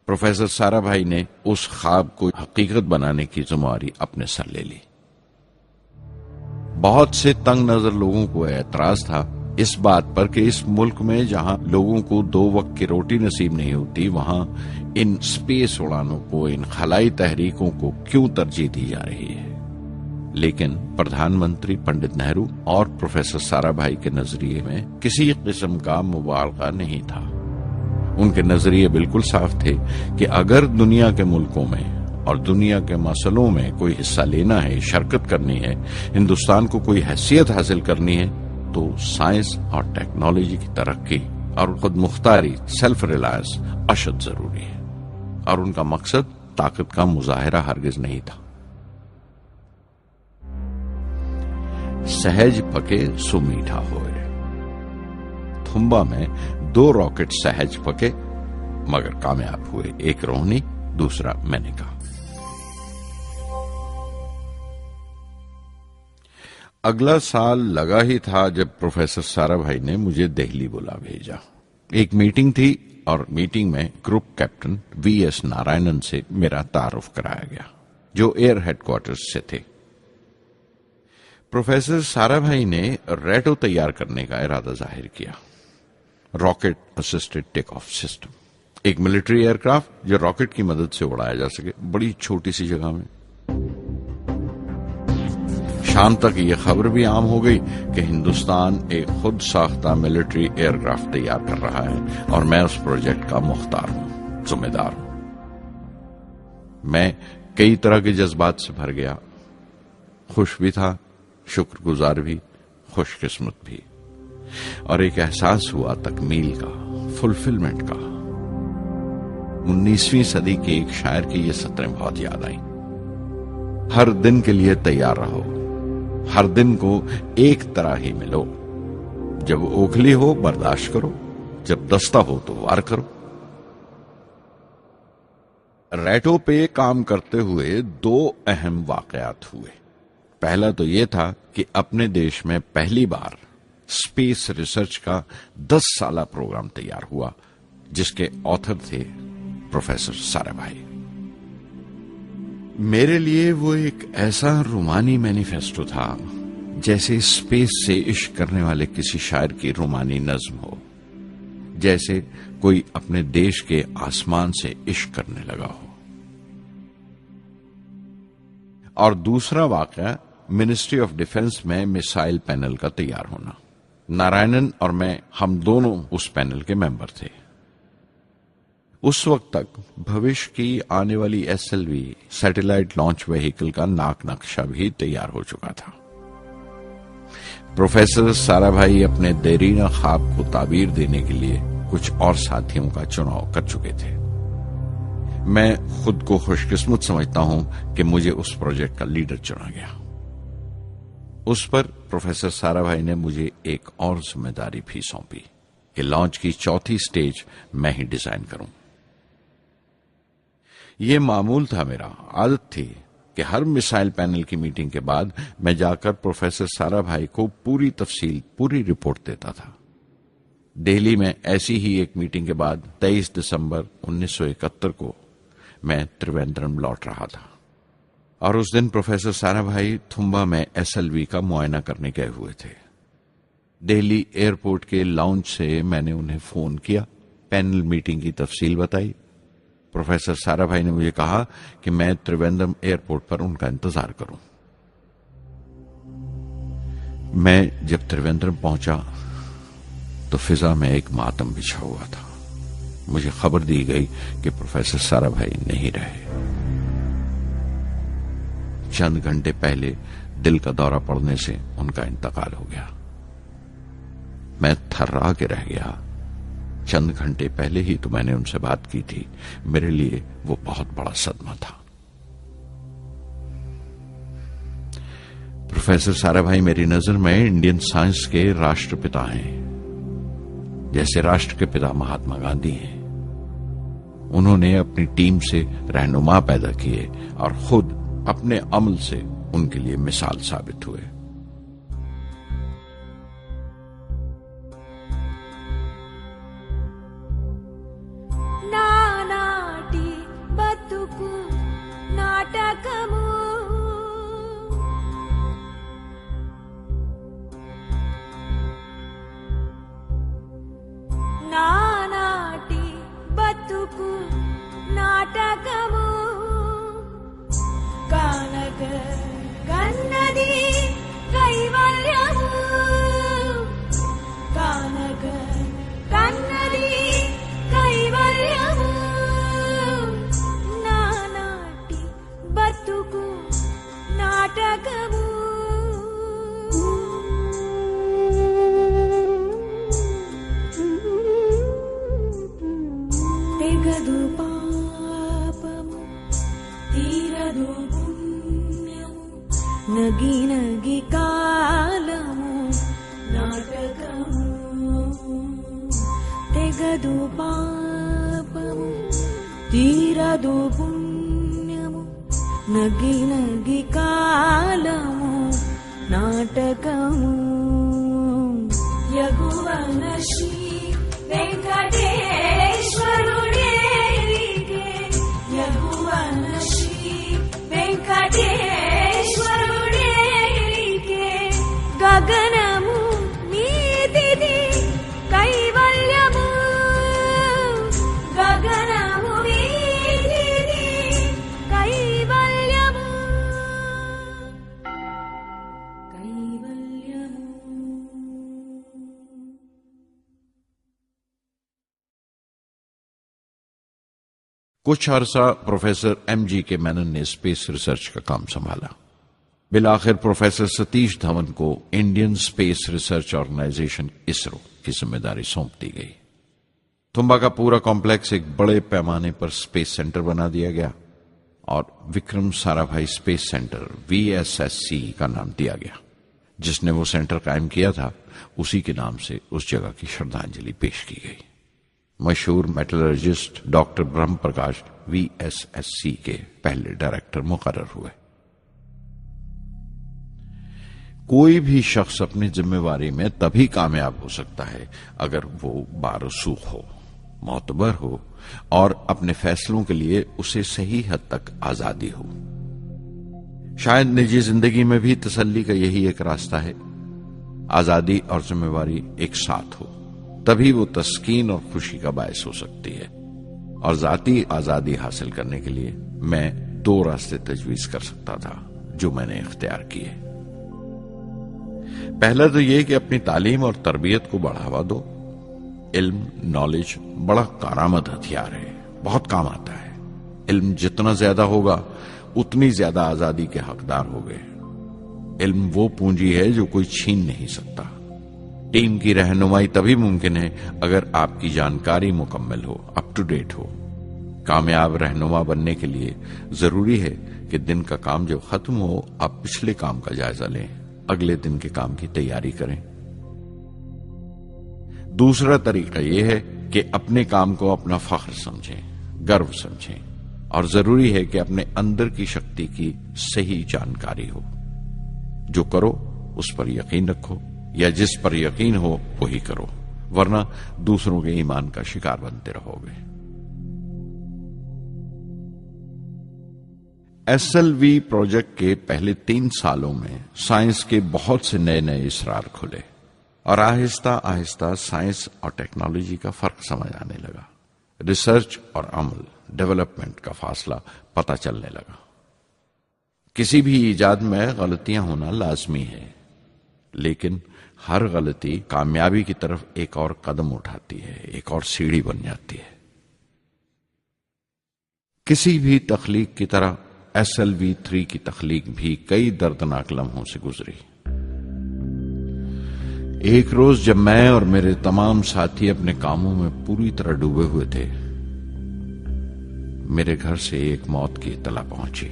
प्रोफेसर साराभाई ने उस ख्वाब को हकीकत बनाने की जिम्मेदारी अपने सर ले ली। बहुत से तंग नजर लोगों को एतराज था इस बात पर कि इस मुल्क में जहां लोगों को 2 वक्त की रोटी नसीब नहीं होती, वहां इन स्पेस उड़ानों को, इन खलाई तहरीकों को क्यों तरजीह दी जा रही है। लेकिन प्रधानमंत्री पंडित नेहरू और प्रोफेसर साराभाई के नजरिए में किसी किस्म का मुबालगा नहीं था। उनके नजरिए बिल्कुल साफ थे कि अगर दुनिया के मुल्कों में और दुनिया के मसलों में कोई हिस्सा लेना है, शिरकत करनी है, हिंदुस्तान को कोई हैसियत हासिल करनी है, तो साइंस और टेक्नोलॉजी की तरक्की और खुद मुख्तारी, सेल्फ रिलायंस अशद जरूरी है। और उनका मकसद ताकत का मुजाहिरा हरगिज नहीं था। सहज पके सो मीठा होए। थुम्बा में 2 रॉकेट सहज पके मगर कामयाब हुए, एक रोहिणी, दूसरा मेनका। अगला साल लगा ही था जब प्रोफेसर साराभाई ने मुझे दिल्ली बुला भेजा। एक मीटिंग थी और मीटिंग में ग्रुप कैप्टन वीएस नारायणन से मेरा तारुफ कराया गया, जो एयर हेडक्वार्टर्स से थे। प्रोफेसर साराभाई ने रेटो तैयार करने का इरादा जाहिर किया, rocket assisted take off system, एक मिलिट्री एयरक्राफ्ट जो रॉकेट की मदद से उड़ाया जा सके बड़ी छोटी सी जगह में। शाम तक यह खबर भी आम हो गई कि हिंदुस्तान एक खुद साख्ता मिलिट्री एयरक्राफ्ट तैयार कर रहा है और मैं उस प्रोजेक्ट का मुख्तार हूं, जिम्मेदार हूं। मैं कई तरह के जज्बात से भर गया, खुश भी था, शुक्रगुजार भी, खुशकिस्मत भी, और एक एहसास हुआ तकमील का, फुलफिलमेंट का। 19वीं सदी के एक शायर की ये सतरें बहुत याद आई। हर दिन के लिए तैयार रहो, हर दिन को एक तरह ही मिलो। जब ओखली हो बर्दाश्त करो, जब दस्ता हो तो वार करो। रेटो पे काम करते हुए 2 अहम वाकयात हुए। पहला तो यह था कि अपने देश में पहली बार स्पेस रिसर्च का 10 साला प्रोग्राम तैयार हुआ, जिसके ऑथर थे प्रोफेसर साराभाई। मेरे लिए वो एक ऐसा रूमानी मैनिफेस्टो था जैसे स्पेस से इश्क करने वाले किसी शायर की रूमानी नज्म हो, जैसे कोई अपने देश के आसमान से इश्क करने लगा हो। और दूसरा वाकया मिनिस्ट्री ऑफ डिफेंस में मिसाइल पैनल का तैयार होना। नारायणन और मैं, हम दोनों उस पैनल के मेंबर थे। उस वक्त तक भविष्य की आने वाली SLV सैटेलाइट लॉन्च व्हीकल का नाक नक्शा भी तैयार हो चुका था। प्रोफेसर साराभाई अपने देरीना ख्वाब को ताबीर देने के लिए कुछ और साथियों का चुनाव कर चुके थे। मैं खुद को खुशकिस्मत समझता हूं कि मुझे उस प्रोजेक्ट का लीडर चुना गया। उस पर प्रोफेसर साराभाई ने मुझे एक और जिम्मेदारी भी सौंपी कि लॉन्च की 4थी स्टेज मैं ही डिजाइन करूं। यह मामूल था, मेरा आदत थी कि हर मिसाइल पैनल की मीटिंग के बाद मैं जाकर प्रोफेसर साराभाई को पूरी तफसील, पूरी रिपोर्ट देता था। दिल्ली में ऐसी ही एक मीटिंग के बाद 23 दिसंबर 1971 को मैं त्रिवेंद्रम लौट रहा था और उस दिन प्रोफेसर साराभाई थुम्बा में SLV का मुआयना करने गए हुए थे। दिल्ली एयरपोर्ट के लाउंज से मैंने उन्हें फोन किया, पैनल मीटिंग की तफसील बताई। प्रोफेसर साराभाई ने मुझे कहा कि मैं त्रिवेंद्रम एयरपोर्ट पर उनका इंतजार करूं। मैं जब त्रिवेंद्रम पहुंचा तो फिजा में एक मातम बिछा हुआ था। मुझे खबर दी गई कि प्रोफेसर साराभाई नहीं रहे। चंद घंटे पहले दिल का दौरा पड़ने से उनका इंतकाल हो गया। मैं थर्रा के रह गया। चंद घंटे पहले ही तो मैंने उनसे बात की थी। मेरे लिए वो बहुत बड़ा सदमा था। प्रोफेसर साराभाई मेरी नजर में इंडियन साइंस के राष्ट्रपिता हैं, जैसे राष्ट्र के पिता महात्मा गांधी हैं। उन्होंने अपनी टीम से रहनुमा पैदा किए और खुद अपने अमल से उनके लिए मिसाल साबित हुए। నానాటి బతుకు నాటకము తీరదు పాపము తీరదు పుణ్యము నగి నగి కాలము నాటకము యగువన శ్రీ వెంకటేశ్వరుడేరికే యగువన శ్రీ వెంకటేశ్వరుడేరికే గగనము నీతిది కైవల్యము గగనము నీతిది కైవల్యము కైవల్యము. कुछ अरसा प्रोफेसर एमजी के मेनन ने स्पेस रिसर्च का काम संभाला. बिलाखिर प्रोफेसर सतीश धवन को Indian Space Research Organisation ISRO की जिम्मेदारी सौंप दी गई. तुम्बा का पूरा कॉम्प्लेक्स एक बड़े पैमाने पर स्पेस सेंटर बना दिया गया और Vikram Sarabhai space centre VSSC का नाम दिया गया. जिसने वो सेंटर कायम किया था उसी के नाम से उस जगह की श्रद्धांजलि पेश की गई. मशहूर मेटलर्जिस्ट डॉक्टर ब्रह्म प्रकाश VSSC के पहले डायरेक्टर मुकर्रर हुए. कोई भी शख्स अपनी जिम्मेवारी में तभी कामयाब हो सकता है अगर वो बारसूख हो, मोतबर हो और अपने फैसलों के लिए उसे सही हद तक आजादी हो. शायद निजी जिंदगी में भी तसल्ली का यही एक रास्ता है. आजादी और जिम्मेवारी एक साथ हो तभी वो तस्कीन और खुशी का बायस हो सकती है. और जाती आजादी हासिल करने के लिए मैं 2 रास्ते तजवीज कर सकता था जो मैंने इख्तियार किए. पहला तो यह कि अपनी तालीम और तरबियत को बढ़ावा दो. इल्म, नॉलेज बड़ा कारआमद हथियार है, बहुत काम आता है. इल्म जितना ज्यादा होगा उतनी ज्यादा आजादी के हकदार होगे. इल्म वो पूंजी है जो कोई छीन नहीं सकता. टीम की रहनुमाई तभी मुमकिन है अगर आपकी जानकारी मुकम्मल हो, अप टू डेट हो. कामयाब रहनुमा बनने के लिए जरूरी है कि दिन का काम जब खत्म हो आप पिछले काम का जायजा लें, अगले दिन के काम की तैयारी करें. दूसरा तरीका यह है कि अपने काम को अपना फख्र समझें, गर्व समझें और जरूरी है कि अपने अंदर की शक्ति की सही जानकारी हो. जो करो उस पर यकीन रखो या जिस पर यकीन हो वही करो, वरना दूसरों के ईमान का शिकार बनते रहोगे. SLV प्रोजेक्ट के पहले 3 सालों में साइंस के बहुत से नए नए इसरार खुले और आहिस्ता आहिस्ता साइंस और टेक्नोलॉजी का फर्क समझ आने लगा. रिसर्च और अमल, डेवलपमेंट का फासला पता चलने लगा. किसी भी इजाद में गलतियां होना लाजमी है, लेकिन हर गलती कामयाबी की तरफ एक और कदम उठाती है, एक और सीढ़ी बन जाती है. किसी भी तख्लीक की तरह SLV-3 की तख्लीक भी कई दर्दनाक लम्हों से गुजरी. एक रोज जब मैं और मेरे तमाम साथी अपने कामों में पूरी तरह डूबे हुए थे, मेरे घर से एक मौत की इत्तला पहुंची.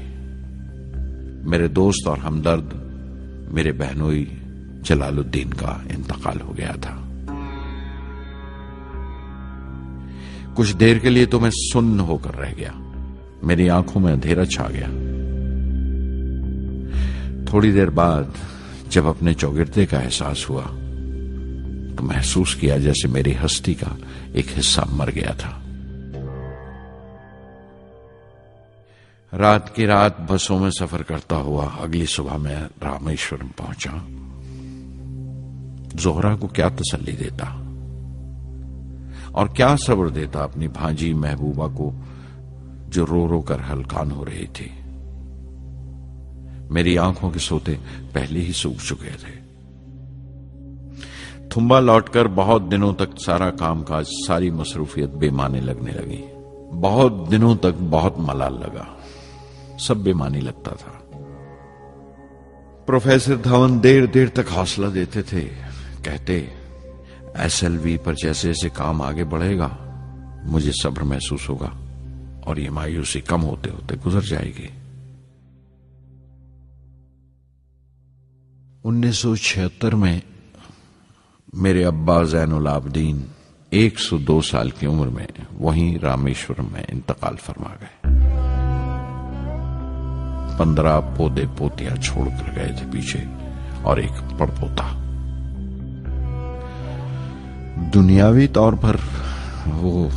मेरे दोस्त और हमदर्द मेरे बहनोई जलालुद्दीन का इंतकाल हो गया था. कुछ देर के लिए तो मैं सुन्न होकर रह गया. मेरी आंखों में अंधेरा छा गया. थोड़ी देर बाद जब अपने चौगिरदे का एहसास हुआ तो महसूस किया जैसे मेरी हस्ती का एक हिस्सा मर गया था. रात की रात बसों में सफर करता हुआ अगली सुबह मैं रामेश्वरम पहुंचा. जोहरा को क्या तसल्ली देता और क्या सब्र देता अपनी भांजी महबूबा को जो रो रो कर हलकान हो रही थी. मेरी आंखों के सोते पहले ही सूख चुके थे. थुम्बा लौटकर बहुत दिनों तक सारा कामकाज, सारी मसरूफियत बेमानी लगने लगी. बहुत दिनों तक बहुत मलाल लगा. सब बेमानी लगता था. प्रोफेसर धवन देर देर तक हौसला देते थे. कहते SLV पर जैसे जैसे काम आगे बढ़ेगा मुझे सब्र महसूस होगा और ये मायूसी कम होते होते गुजर जाएगी. 1976 में मेरे अब्बा ज़ैनुल आबदीन 102 साल की उम्र में वहीं रामेश्वरम में इंतकाल फरमा गए। 15 पोते पोतियां छोड़कर गए थे पीछे और एक पड़पोता। दुनियावी तौर पर वो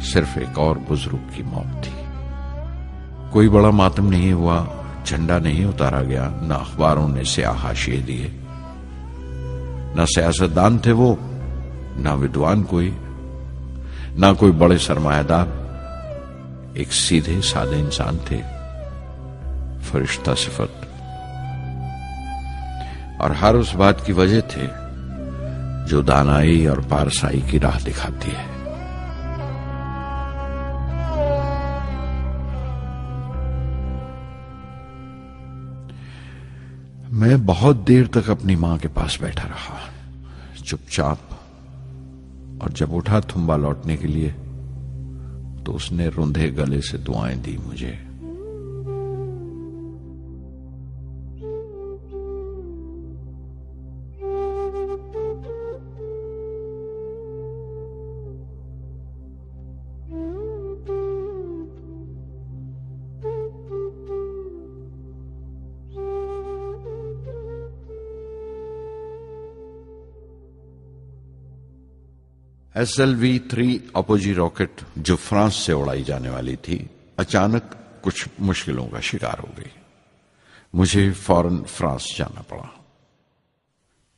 सिर्फ एक और बुजुर्ग की मौत थी। कोई बड़ा मातम नहीं हुआ, झंडा नहीं उतारा गया, न अखबारों ने स्याह हाशिए दिए, न सियासतदान थे वो, न विद्वान कोई, न कोई बड़े सरमायादार। एक सीधे सादे इंसान थे, फरिश्ता सिफत। और हर उस बात की वजह थे जो दानाई और पारसाई की राह दिखाती है। मैं बहुत देर तक अपनी मां के पास बैठा रहा, चुपचाप। और जब उठा थुम्बा लौटने के लिए तो उसने रुंधे गले से दुआएं दी मुझे। SLV-3 अपोजी रॉकेट जो फ्रांस से उड़ाई जाने वाली थी, अचानक कुछ मुश्किलों का शिकार हो गई। मुझे फौरन फ्रांस जाना पड़ा।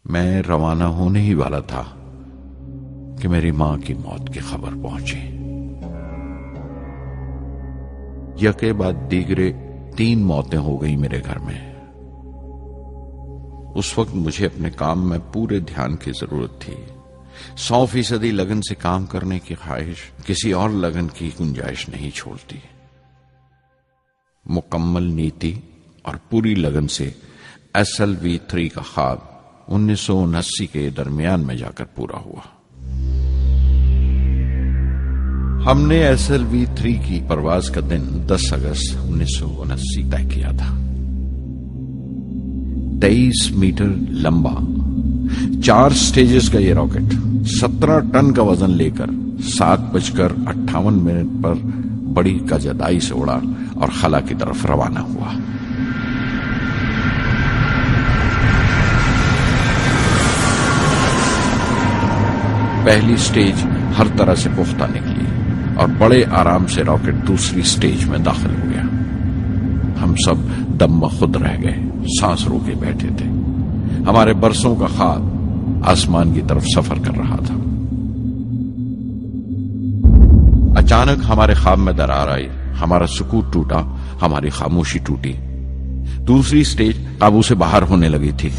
मैं रवाना होने ही वाला था कि मेरी मां की मौत की खबर पहुंची। यके बाद दीगरे 3 मौतें हो गई मेरे घर में। उस वक्त मुझे अपने काम में पूरे ध्यान की जरूरत थी। 100% लगन से काम करने की ख्वाहिश किसी और लगन की गुंजाइश नहीं छोड़ती। मुकम्मल नीति और पूरी लगन से SLV-3 का ख्वाब 1979 के दरमियान में जाकर पूरा हुआ। हमने SLV-3 की परवाज का दिन 10 अगस्त 1979 तय किया था। 23 मीटर लंबा 4 स्टेजेस का ये रॉकेट 17 टन का वजन लेकर 7:58 पर बड़ी कजदाई से उड़ा और खला की तरफ रवाना हुआ। पहली स्टेज हर तरह से पुख्ता निकली और बड़े आराम से रॉकेट दूसरी स्टेज में दाखिल हो गया। हम सब दम खुद रह गए, सांस रोके बैठे थे। हमारे बरसों का ख्वाब आसमान की तरफ सफर कर रहा था। अचानक हमारे ख्वाब में दरार आई, हमारा सुकूत टूटा, हमारी खामोशी टूटी। दूसरी स्टेज काबू से बाहर होने लगी थी।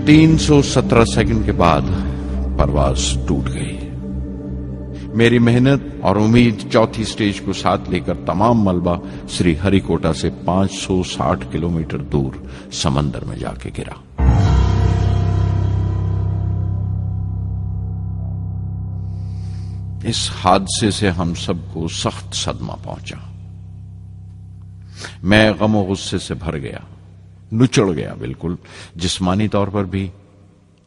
317 सेकंड के बाद परवाज टूट गई। मेरी मेहनत और उम्मीद चौथी स्टेज को साथ लेकर तमाम मलबा श्रीहरिकोटा से 560 किलोमीटर दूर समंदर में जाके गिरा। इस हादसे से हम सबको सख्त सदमा पहुंचा। मैं गम और गुस्से से भर गया, नुचड़ गया, बिल्कुल जिस्मानी तौर पर भी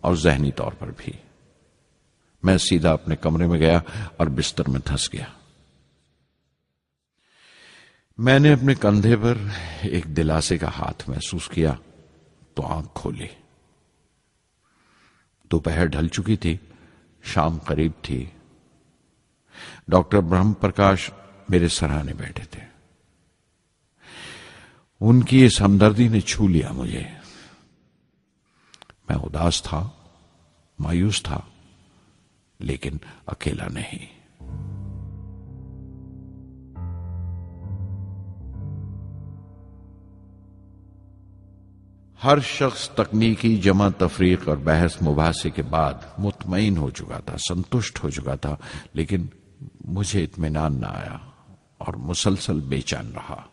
और जहनी तौर पर भी। मैं सीधा अपने कमरे में गया और बिस्तर में धंस गया। मैंने अपने कंधे पर एक दिलासे का हाथ महसूस किया तो आंख खोली। दोपहर ढल चुकी थी, शाम करीब थी। डॉक्टर ब्रह्म प्रकाश मेरे सराहने बैठे थे। उनकी इस हमदर्दी ने छू लिया मुझे। मैं उदास था, मायूस था, लेकिन अकेला नहीं। हर शख्स तकनीकी जमा तफरीक और बहस मुबासे के बाद मुतमईन हो चुका था, संतुष्ट हो चुका था, लेकिन मुझे इत्मीनान न आया और मुसलसल बेचैन रहा।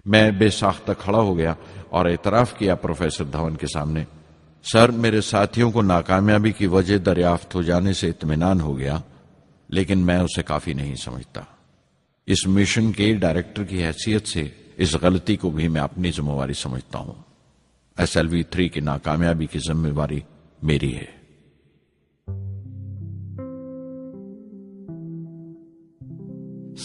मैं बेसाख्ता खड़ा हो गया और एतराफ किया प्रोफेसर धवन के सामने, सर, मेरे साथियों को नाकामयाबी की वजह दरियाफ्त हो जाने से इत्मीनान हो गया, लेकिन मैं उसे काफी नहीं समझता। इस मिशन के डायरेक्टर की हैसियत से इस गलती को भी मैं अपनी जिम्मेवारी समझता हूं। SLV-3 की नाकामयाबी की जिम्मेवारी मेरी है।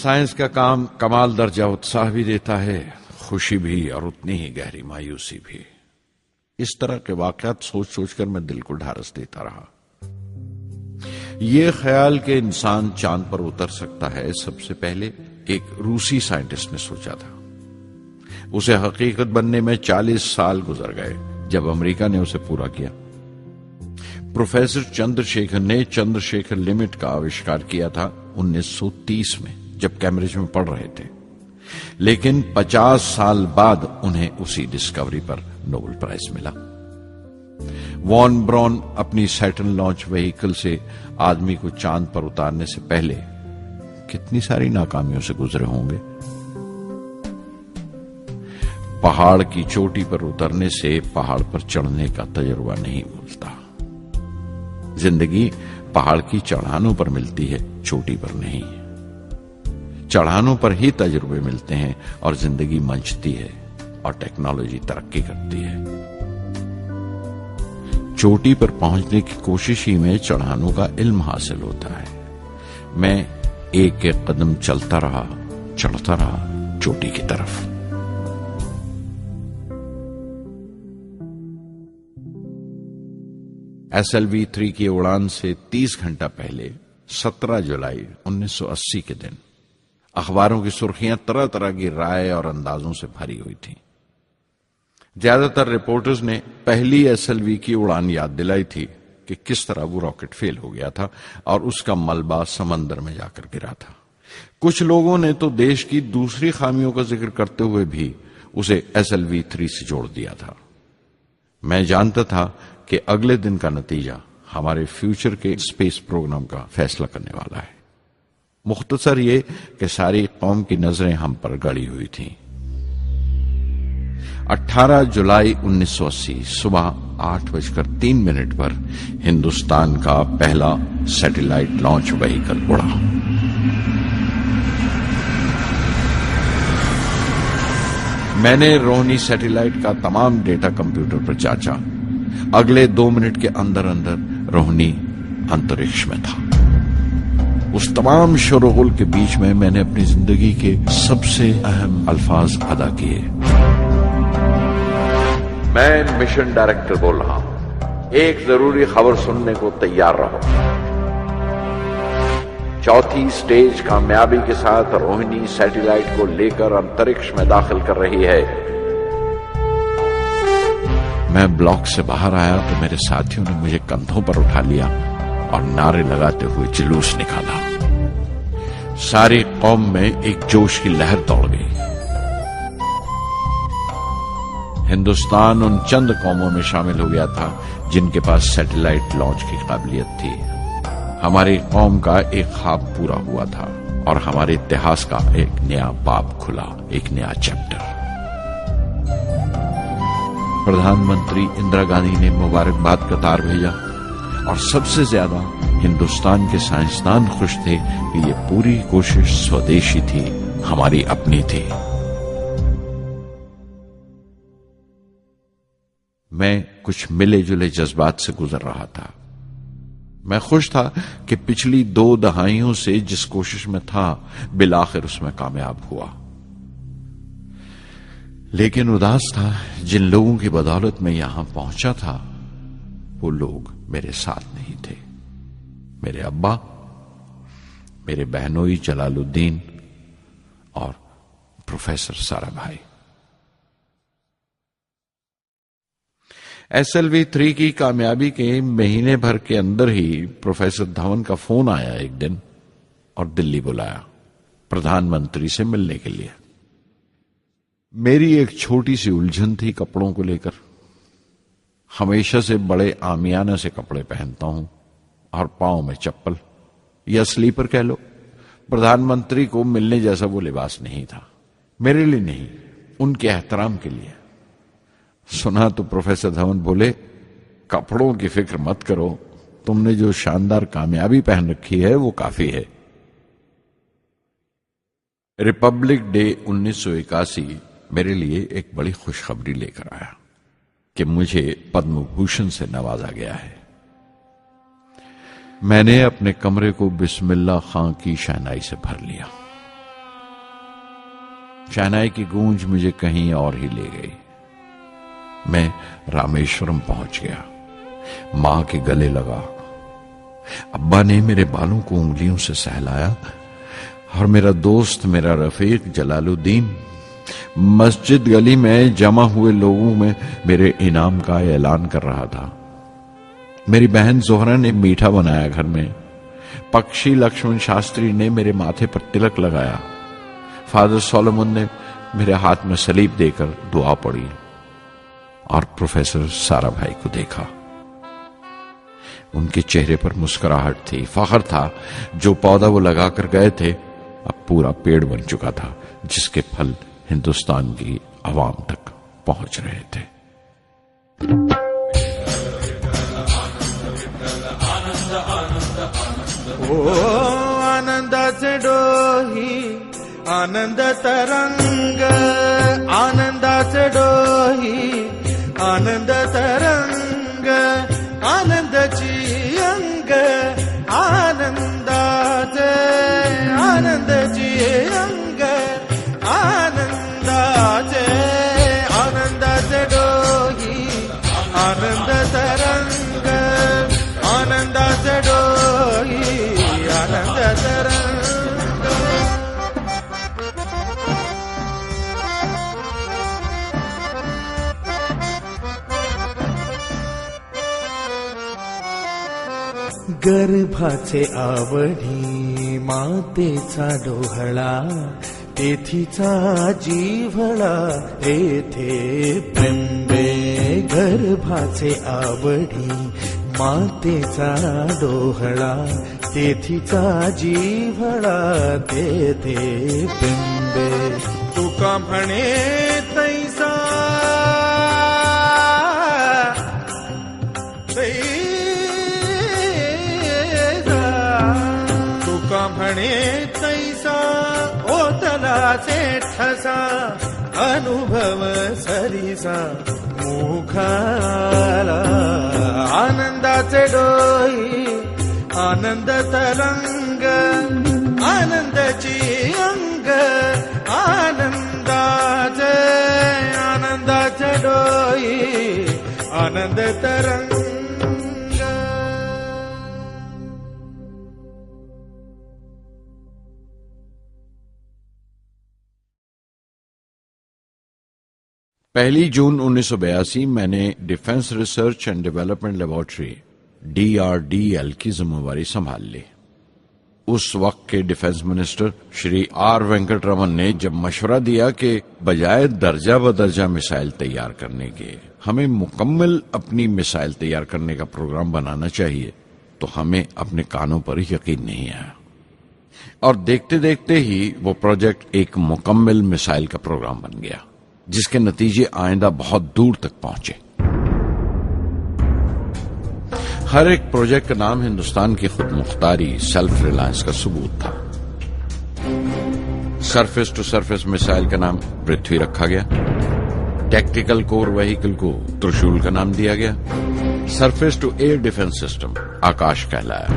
साइंस का काम कमाल दर्जा उत्साह भी देता है, खुशी भी और उतनी ही गहरी मायूसी भी। इस तरह के वाकयात सोच सोचकर मैं दिल को ढारस देता रहा। यह ख्याल कि इंसान चांद पर उतर सकता है सबसे पहले एक रूसी साइंटिस्ट ने सोचा था। उसे हकीकत बनने में 40 साल गुजर गए जब अमेरिका ने उसे पूरा किया। प्रोफेसर चंद्रशेखर ने चंद्रशेखर लिमिट का आविष्कार किया था 1930 में, जब कैम्ब्रिज में पढ़ रहे थे। लेकिन 50 साल बाद उन्हें उसी डिस्कवरी पर नोबेल प्राइज मिला। वॉन ब्रॉन अपनी सैटर्न लॉन्च व्हीकल से आदमी को चांद पर उतारने से पहले कितनी सारी नाकामियों से गुजरे होंगे। पहाड़ की चोटी पर उतरने से पहाड़ पर चढ़ने का तजुर्बा नहीं मिलता। जिंदगी पहाड़ की चढ़ानों पर मिलती है, चोटी पर नहीं। चढ़ानों पर ही तजुर्बे मिलते हैं और जिंदगी मंचती है और टेक्नोलॉजी तरक्की करती है। चोटी पर पहुंचने की कोशिश ही में चढ़ानों का इल्म हासिल होता है। मैं एक एक कदम चलता रहा, चढ़ता रहा चोटी की तरफ। SLV-3 की उड़ान से 30 घंटा पहले 17 जुलाई 1980 के दिन अखबारों की सुर्खियां तरह तरह की राय और अंदाजों से भरी हुई थीं। ज्यादातर रिपोर्टर्स ने पहली SLV की उड़ान याद दिलाई थी कि किस तरह वो रॉकेट फेल हो गया था और उसका मलबा समंदर में जाकर गिरा था। कुछ लोगों ने तो देश की दूसरी खामियों का जिक्र करते हुए भी उसे SLV-3 से जोड़ दिया था। मैं जानता था कि अगले दिन का नतीजा हमारे फ्यूचर के स्पेस प्रोग्राम का फैसला करने वाला है। मुख्तसर ये कि सारी कौम की नजरें हम पर गड़ी हुई थीं। 18 जुलाई 1980 सुबह 8:03 पर हिंदुस्तान का पहला सैटेलाइट लॉन्च व्हीकल उड़ा। मैंने रोहिणी सैटेलाइट का तमाम डेटा कंप्यूटर पर जांचा। अगले 2 मिनट के अंदर अंदर रोहिणी अंतरिक्ष में था। उस तमाम शोरगुल के बीच में मैंने अपनी जिंदगी के सबसे अहम अल्फाज अदा किए। मैं मिशन डायरेक्टर बोल रहा हूं, एक जरूरी खबर सुनने को तैयार रहो। चौथी स्टेज कामयाबी के साथ रोहिणी सैटेलाइट को लेकर अंतरिक्ष में दाखिल कर रही है। मैं ब्लॉक से बाहर आया तो मेरे साथियों ने मुझे कंधों पर उठा लिया और नारे लगाते हुए जुलूस निकाला। सारी कौम में एक जोश की लहर दौड़ गई। हिंदुस्तान उन चंद कौमों में शामिल हो गया था जिनके पास सैटेलाइट लॉन्च की काबिलियत थी। हमारी कौम का एक ख्वाब पूरा हुआ था और हमारे इतिहास का एक नया बाब खुला, एक नया चैप्टर। प्रधानमंत्री इंदिरा गांधी ने मुबारकबाद का तार भेजा और सबसे ज्यादा हिंदुस्तान के साइंसदान खुश थे कि ये पूरी कोशिश स्वदेशी थी, हमारी अपनी थी। मैं कुछ मिले जुले जज्बात से गुजर रहा था। मैं खुश था कि पिछली 2 दहाइयों से जिस कोशिश में था बिलाखिर उसमें कामयाब हुआ। लेकिन उदास था जिन लोगों की बदौलत मैं यहां पहुंचा था वो लोग मेरे साथ नहीं थे। मेरे अब्बा, मेरे बहनोई जलालुद्दीन और प्रोफेसर साराभाई। SLV-3 की कामयाबी के महीने भर के अंदर ही प्रोफेसर धवन का फोन आया एक दिन और दिल्ली बुलाया प्रधानमंत्री से मिलने के लिए। मेरी एक छोटी सी उलझन थी कपड़ों को लेकर। हमेशा से बड़े आमियाना से कपड़े पहनता हूं और पांव में चप्पल या स्लीपर कह लो। प्रधानमंत्री को मिलने जैसा वो लिबास नहीं था, मेरे लिए नहीं, उनके एहतराम के लिए। सुना तो प्रोफेसर धवन बोले, कपड़ों की फिक्र मत करो, तुमने जो शानदार कामयाबी पहन रखी है वो काफी है। रिपब्लिक डे 1981 मेरे लिए एक बड़ी खुशखबरी लेकर आया कि मुझे पद्म भूषण से नवाजा गया है। मैंने अपने कमरे को बिस्मिल्लाह खां की शहनाई से भर लिया। शहनाई की गूंज मुझे कहीं और ही ले गई। मैं रामेश्वरम पहुंच गया, मां के गले लगा। अब्बा ने मेरे बालों को उंगलियों से सहलाया और मेरा दोस्त, मेरा रफीक जलालुद्दीन मस्जिद गली में जमा हुए लोगों में मेरे इनाम का ऐलान कर रहा था। मेरी बहन जोहरा ने मीठा बनाया घर में। पक्षी लक्ष्मण शास्त्री ने मेरे माथे पर तिलक लगाया। फादर सोलोमन ने मेरे हाथ में सलीब देकर दुआ पढ़ी और प्रोफेसर सारा भाई को देखा। उनके चेहरे पर मुस्कुराहट थी, फख्र था। जो पौधा वो लगाकर गए थे अब पूरा पेड़ बन चुका था, जिसके फल हिंदुस्तान की आवाम तक पहुंच रहे थे। ओ आनंदाचे डोही आनंद तरंग, आनंदाचे डोही आनंद तरंग, आनंदाची अंग, आनंदाचे आनंदाची अंग, आनंदाचे आनंदाचे डोही आनंद तरंग, आनंदाचे डोही आनंद तरंग। गर्भाचे आवडी मातेचा डोहळा, तेथीचा जिव्हाळा येथे प्रेंबे। गर्भाचे आवडी मातेचा डोहळा, तेथीचा जिव्हाळा तेथे प्रेंबे। तुका म्हणे तैसा म्हणे तैसा ओतलाचे ठसा, अनुभव सरीसा मुखाला। आनंदाचे डोही आनंद तरंग, आनंदाची अंग, आनंदाचे आनंदाचे डोही आनंद तरंग। पहली जून 1982 मैंने defence research and development laboratory DRDL की जिम्मेवारी संभाल ली। उस वक्त के defence minister Shri R Venkataraman ने जब मशवरा दिया कि बजाय दर्जा बदर्जा मिसाइल तैयार करने के हमें मुकम्मल अपनी मिसाइल तैयार करने का प्रोग्राम बनाना चाहिए, तो हमें अपने कानों पर यकीन नहीं आया और देखते देखते ही वो प्रोजेक्ट एक मुकम्मल मिसाइल का प्रोग्राम बन गया, जिसके नतीजे आइंदा बहुत दूर तक पहुंचे। हर एक प्रोजेक्ट का नाम हिंदुस्तान की खुद मुख्तारी, सेल्फ रिलायंस का सबूत था। सरफेस टू सरफेस मिसाइल का नाम पृथ्वी रखा गया, टैक्टिकल कोर व्हीकल को त्रिशूल का नाम दिया गया, surface to air defence system Akash कहलाया,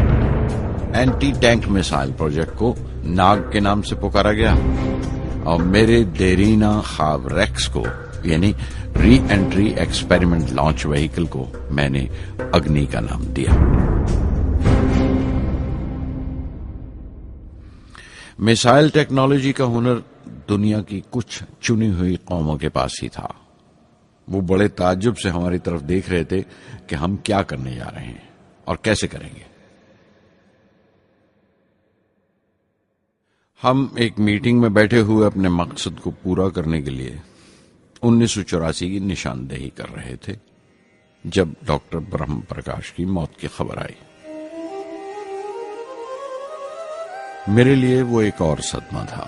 एंटी टैंक मिसाइल प्रोजेक्ट को नाग के नाम से पुकारा गया और मेरे देरीना ख्वाब रेक्स को यानी re entry experiment launch vehicle को मैंने अग्नि का नाम दिया। मिसाइल टेक्नोलॉजी का हुनर दुनिया की कुछ चुनी हुई कौमों के पास ही था। वो बड़े ताज्जुब से हमारी तरफ देख रहे थे कि हम क्या करने जा रहे हैं और कैसे करेंगे। हम एक मीटिंग में बैठे हुए अपने मकसद को पूरा करने के लिए 1984 की निशानदेही कर रहे थे जब डॉक्टर ब्रह्म प्रकाश की मौत की खबर आई। मेरे लिए वो एक और सदमा था।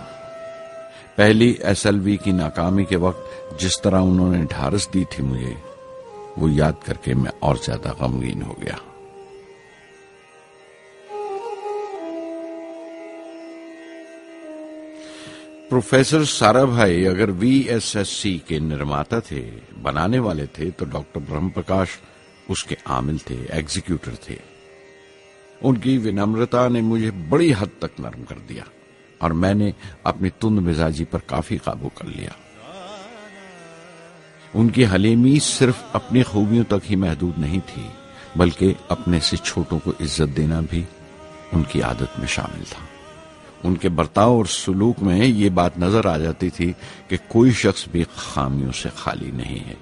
पहली SLV की नाकामी के वक्त जिस तरह उन्होंने ढारस दी थी मुझे, वो याद करके मैं और ज्यादा गमगीन हो गया। प्रोफेसर सारा भाई अगर VSSC के निर्माता थे, बनाने वाले थे, तो डॉक्टर ब्रह्म प्रकाश उसके आमिल थे, एग्जीक्यूटर थे। उनकी विनम्रता ने मुझे बड़ी हद तक नरम कर दिया। और मैंने अपनी तुंद मिजाजी पर काफी काबू कर लिया। उनकी हलीमी सिर्फ अपनी खूबियों तक ही महदूद नहीं थी, बल्कि अपने से छोटों को इज्जत देना भी उनकी आदत में शामिल था। उनके बर्ताव और सुलूक में ये बात नजर आ जाती थी कि कोई शख्स भी खामियों से खाली नहीं है।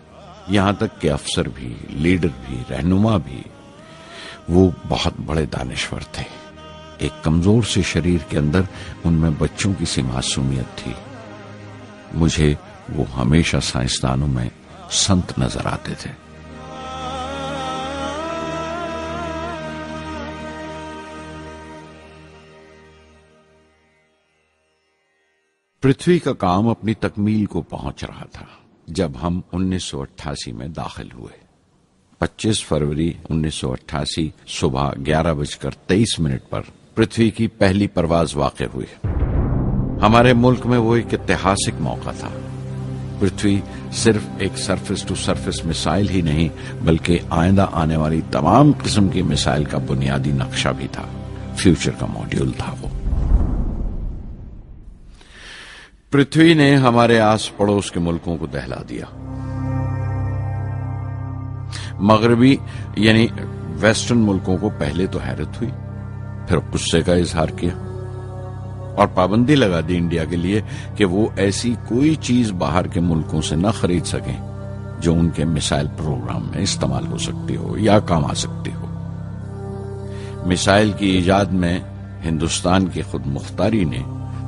यहां तक कि अफसर भी, लीडर भी, रहनुमा भी। वो बहुत बड़े दानिश्वर थे। एक कमजोर से शरीर के अंदर उनमें बच्चों की सी मासूमियत थी। मुझे वो हमेशा साइंसदानों में संत नजर आते थे। पृथ्वी का काम अपनी तकमील को पहुंच रहा था जब हम 1988 में दाखिल हुए। 25 फरवरी 1988 सुबह 11:23 पर पृथ्वी की पहली परवाज वाक़ हुई। हमारे मुल्क में वो एक ऐतिहासिक मौका था। पृथ्वी सिर्फ एक सरफेस टू सरफेस मिसाइल ही नहीं, बल्कि आइंदा आने वाली तमाम किस्म की मिसाइल का बुनियादी नक्शा भी था। फ्यूचर का मॉड्यूल था वो। पृथ्वी ने हमारे आस पड़ोस के मुल्कों को दहला दिया। मगरबी यानी वेस्टर्न मुल्कों को पहले तो हैरत हुई, फिर गुस्से का इजहार किया और पाबंदी लगा दी इंडिया के लिए कि वो ऐसी कोई चीज बाहर के मुल्कों से न खरीद सकें जो उनके मिसाइल प्रोग्राम में इस्तेमाल हो सकती हो या काम आ सकती हो। मिसाइल की इजाद में हिंदुस्तान की खुद मुख्तारी ने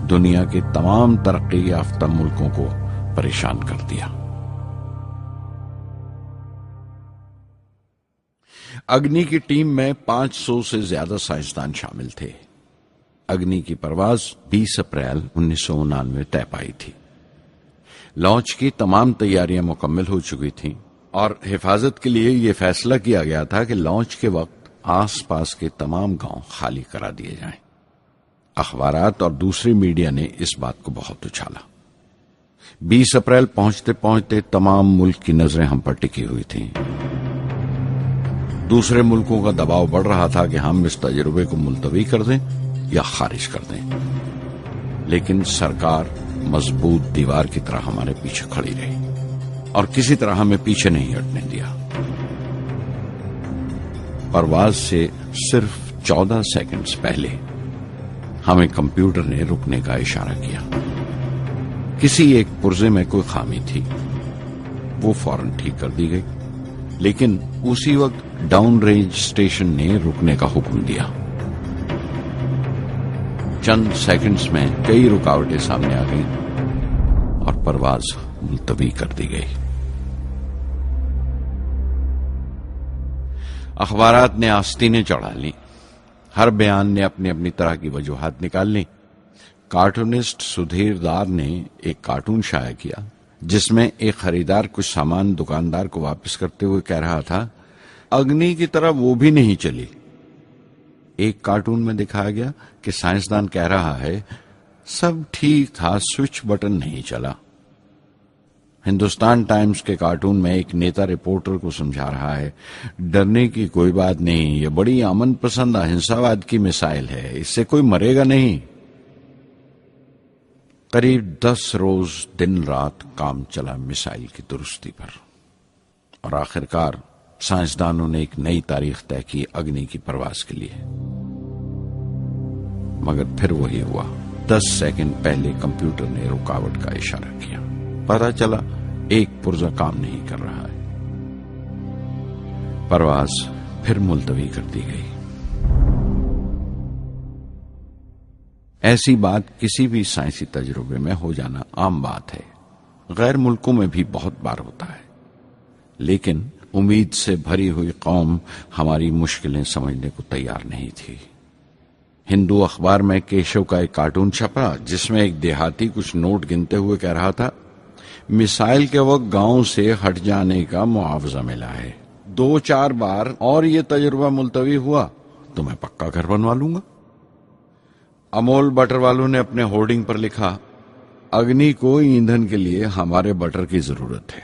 दुनिया के तमाम तरक्की याफ्ता मुल्कों को परेशान कर दिया। अग्नि की टीम में 500 से ज्यादा साइंसदान शामिल थे। अग्नि की परवाज 20 अप्रैल 1999 तय पाई थी। लॉन्च की तमाम तैयारियां मुकम्मल हो चुकी थीं और हिफाजत के लिए यह फैसला किया गया था कि लॉन्च के वक्त आसपास के तमाम गांव खाली करा दिए जाएं। अखबारात और दूसरी मीडिया ने इस बात को बहुत उछाला। 20 अप्रैल पहुंचते पहुंचते तमाम मुल्क की नजरें हम पर टिकी हुई थीं। दूसरे मुल्कों का दबाव बढ़ रहा था कि हम इस तजुर्बे को मुलतवी कर दें या खारिज कर दें, लेकिन सरकार मजबूत दीवार की तरह हमारे पीछे खड़ी रही और किसी तरह हमें पीछे नहीं हटने दिया। परवाज से सिर्फ 14 सेकंड्स पहले हमें कंप्यूटर ने रुकने का इशारा किया। किसी एक पुर्जे में कोई खामी थी, वो फौरन ठीक कर दी गई, लेकिन उसी वक्त डाउन रेंज स्टेशन ने रुकने का हुक्म दिया। चंद सेकंड्स में कई रुकावटें सामने आ गईं और परवाज मुलतवी कर दी गई। अखबारात ने आस्तीनें चढ़ा ली। हर बयान ने अपनी अपनी तरह की वजूहात निकाल ली। कार्टूनिस्ट सुधीर दार ने एक कार्टून शाया किया जिसमें एक खरीदार कुछ सामान दुकानदार को वापस करते हुए कह रहा था, अग्नि की तरह वो भी नहीं चली। एक कार्टून में दिखाया गया कि साइंसदान कह रहा है, सब ठीक था, स्विच बटन नहीं चला। हिंदुस्तान टाइम्स के कार्टून में एक नेता रिपोर्टर को समझा रहा है, डरने की कोई बात नहीं, ये बड़ी अमन पसंद अहिंसावाद की मिसाइल है, इससे कोई मरेगा नहीं। करीब 10 रोज दिन रात काम चला मिसाइल की दुरुस्ती पर और आखिरकार साइंसदानों ने एक नई तारीख तय की अग्नि की परवाज के लिए। मगर फिर वही हुआ। 10 सेकंड पहले कंप्यूटर ने रुकावट का इशारा किया। पता चला एक पुर्जा काम नहीं कर रहा है। परवाज फिर मुलतवी कर दी गई। ऐसी बात किसी भी साइंसी तजुर्बे में हो जाना आम बात है। गैर मुल्कों में भी बहुत बार होता है, लेकिन उम्मीद से भरी हुई कौम हमारी मुश्किलें समझने को तैयार नहीं थी। हिंदू अखबार में केशव का एक कार्टून छपा जिसमें एक देहाती कुछ नोट गिनते हुए कह रहा था, मिसाइल के वक्त गांव से हट जाने का मुआवजा मिला है। 2-4 बार और ये तजुर्बा मुलतवी हुआ तो मैं पक्का घर बनवा लूंगा। अमोल बटर वालों ने अपने होर्डिंग पर लिखा, अग्नि को ईंधन के लिए हमारे बटर की जरूरत है।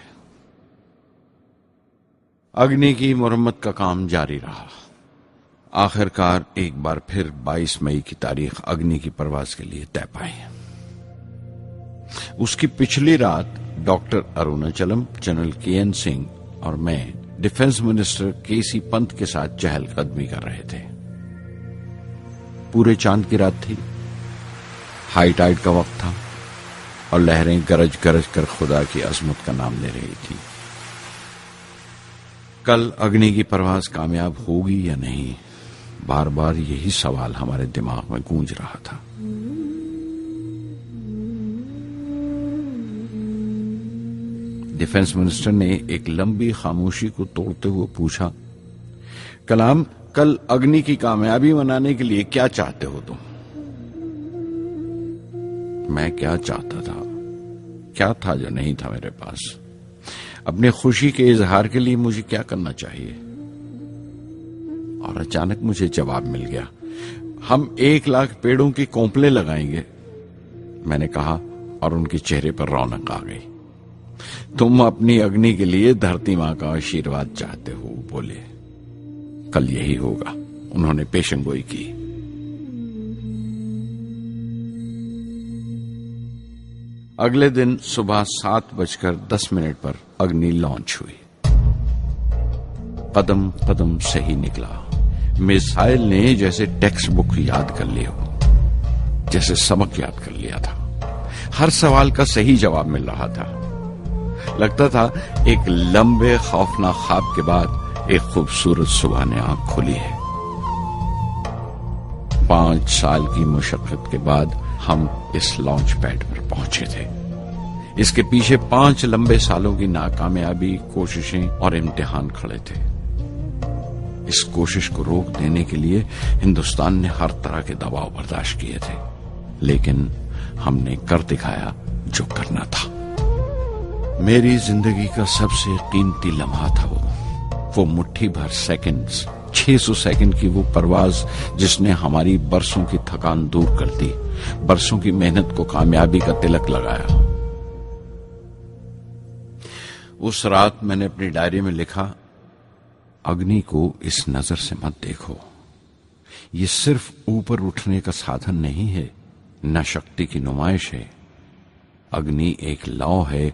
अग्नि की मुरम्मत का काम जारी रहा। आखिरकार एक बार फिर 22 मई की तारीख अग्नि की परवाज के लिए तय पाई। उसकी पिछली रात doctor Arunachalam, general KN Singh और मैं डिफेंस मिनिस्टर KC पंत के साथ चहलकदमी कर रहे थे। पूरे चांद की रात थी, हाई टाइड का वक्त था और लहरें गरज गरज कर खुदा की अजमत का नाम ले रही थी। कल अग्नि की परवाज कामयाब होगी या नहीं, बार बार यही सवाल हमारे दिमाग में गूंज रहा था। डिफेंस मिनिस्टर ने एक लंबी खामोशी को तोड़ते हुए पूछा, कलाम, कल अग्नि की कामयाबी मनाने के लिए क्या चाहते हो तुम? मैं क्या चाहता था? क्या था जो नहीं था मेरे पास? अपनी खुशी के इजहार के लिए मुझे क्या करना चाहिए? और अचानक मुझे जवाब मिल गया, हम 1 लाख पेड़ों की कोंपले लगाएंगे, मैंने कहा और उनके चेहरे पर रौनक आ गई। तुम अपनी अग्नि के लिए धरती मां का आशीर्वाद चाहते हो, बोले। कल यही होगा, उन्होंने पेशेंगोई की। अगले दिन सुबह 7:10 पर अग्नि लॉन्च हुई। कदम कदम सही निकला। मिसाइल ने जैसे टेक्स्ट बुक याद कर लिया हो, जैसे सबक याद कर लिया था। हर सवाल का सही जवाब मिल रहा था। लगता था एक लंबे खौफनाक ख्वाब के बाद एक खूबसूरत सुबह ने आंख खोली है। 5 साल की मुशक्कत के बाद हम इस लॉन्च पैड पर पहुंचे थे। इसके पीछे 5 लंबे सालों की नाकामयाबी, कोशिशें और इम्तिहान खड़े थे। इस कोशिश को रोक देने के लिए हिंदुस्तान ने हर तरह के दबाव बर्दाश्त किए थे, लेकिन हमने कर दिखाया जो करना था। मेरी जिंदगी का सबसे कीमती लम्हा था वो मुट्ठी भर सेकंड्स, 600 सेकंड की वो परवाज जिसने हमारी बरसों की थकान दूर कर दी, बरसों की मेहनत को कामयाबी का तिलक लगाया। उस रात मैंने अपनी डायरी में लिखा, अग्नि को इस नजर से मत देखो। ये सिर्फ ऊपर उठने का साधन नहीं है, न शक्ति की नुमाइश है। अग्नि एक लौ है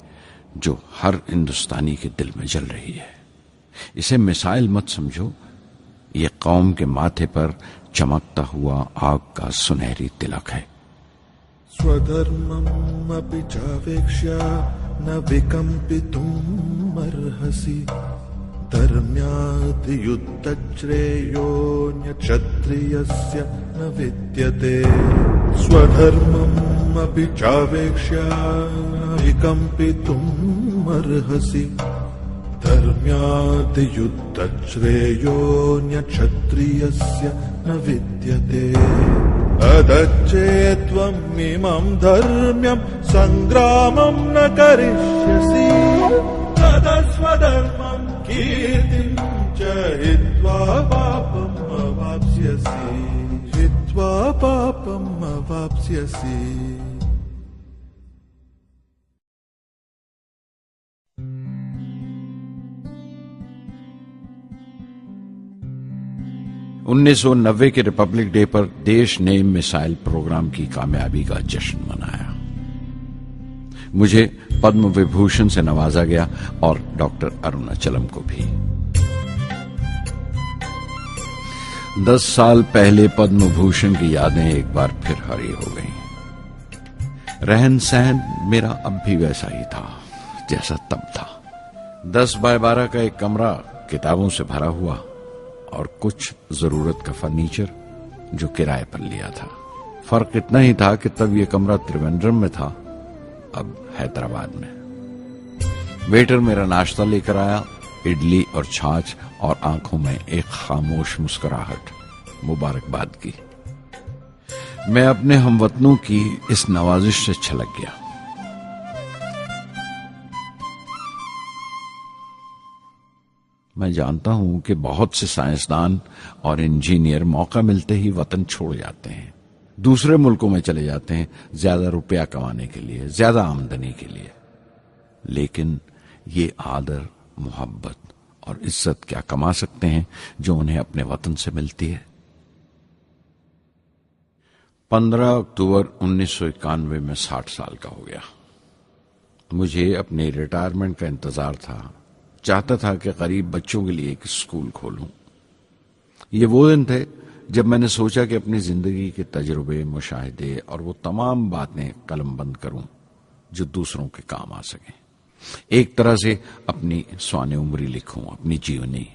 जो हर हिंदुस्तानी के दिल में जल रही है। इसे मिसाइल मत समझो, ये कौम के माथे पर चमकता हुआ आग का सुनहरी तिलक है। स्वधर्मम् अपि चावेक्ष्य न विकम्पितुम् अर्हसि, धर्म्याद् युद्धश्रेयोऽन्य क्षत्रियस्य न विद्यते। स्वधर्मम् अपि चावेक्ष्य न विकम्पितुम् अर्हसि, धर्म्याद् युद्धश्रेयोऽन्य क्षत्रियस्य न विद्यते। अदच्चेत्त्वम् इमम् धर्म्यम् सङ्ग्रामम् न करिष्यसि, तदस्वधर्मम् कीर्तिम् च हित्वा पापम् अवाप्स्यसि, हित्वा पापम् अवाप्स्यसि। $1990 के रिपब्लिक डे पर देश ने मिसाइल प्रोग्राम की कामयाबी का जश्न मनाया। मुझे पद्म विभूषण से नवाजा गया और डॉक्टर अरुणाचलम को भी। 10 साल पहले पद्म भूषण की यादें एक बार फिर हरी हो गईं। रहन सहन मेरा अब भी वैसा ही था जैसा तब था। 10 बाय 12 का एक कमरा किताबों से भरा हुआ और कुछ जरूरत का फर्नीचर जो किराए पर लिया था। फर्क इतना ही था कि तब यह कमरा त्रिवेंद्रम में था, अब हैदराबाद में। वेटर मेरा नाश्ता लेकर आया, इडली और छाछ, और आंखों में एक खामोश मुस्कुराहट, मुबारकबाद की। मैं अपने हमवतनों की इस नवाजिश से छलक गया। मैं जानता हूं कि बहुत से साइंसदान और इंजीनियर मौका मिलते ही वतन छोड़ जाते हैं, दूसरे मुल्कों में चले जाते हैं ज्यादा रुपया कमाने के लिए, ज्यादा आमदनी के लिए। लेकिन ये आदर, मोहब्बत और इज्जत क्या कमा सकते हैं जो उन्हें अपने वतन से मिलती है? 15 अक्टूबर 1991 में 60 साल का हो गया। मुझे अपने रिटायरमेंट का इंतजार था। चाहता था कि गरीब बच्चों के लिए एक स्कूल खोलूं। ये वो दिन थे जब मैंने सोचा कि अपनी जिंदगी के तजुर्बे, मुशाहिदे और वो तमाम बातें कलमबंद करूं जो दूसरों के काम आ सकें। एक तरह से अपनी स्वाने उम्री लिखूं, अपनी जीवनी।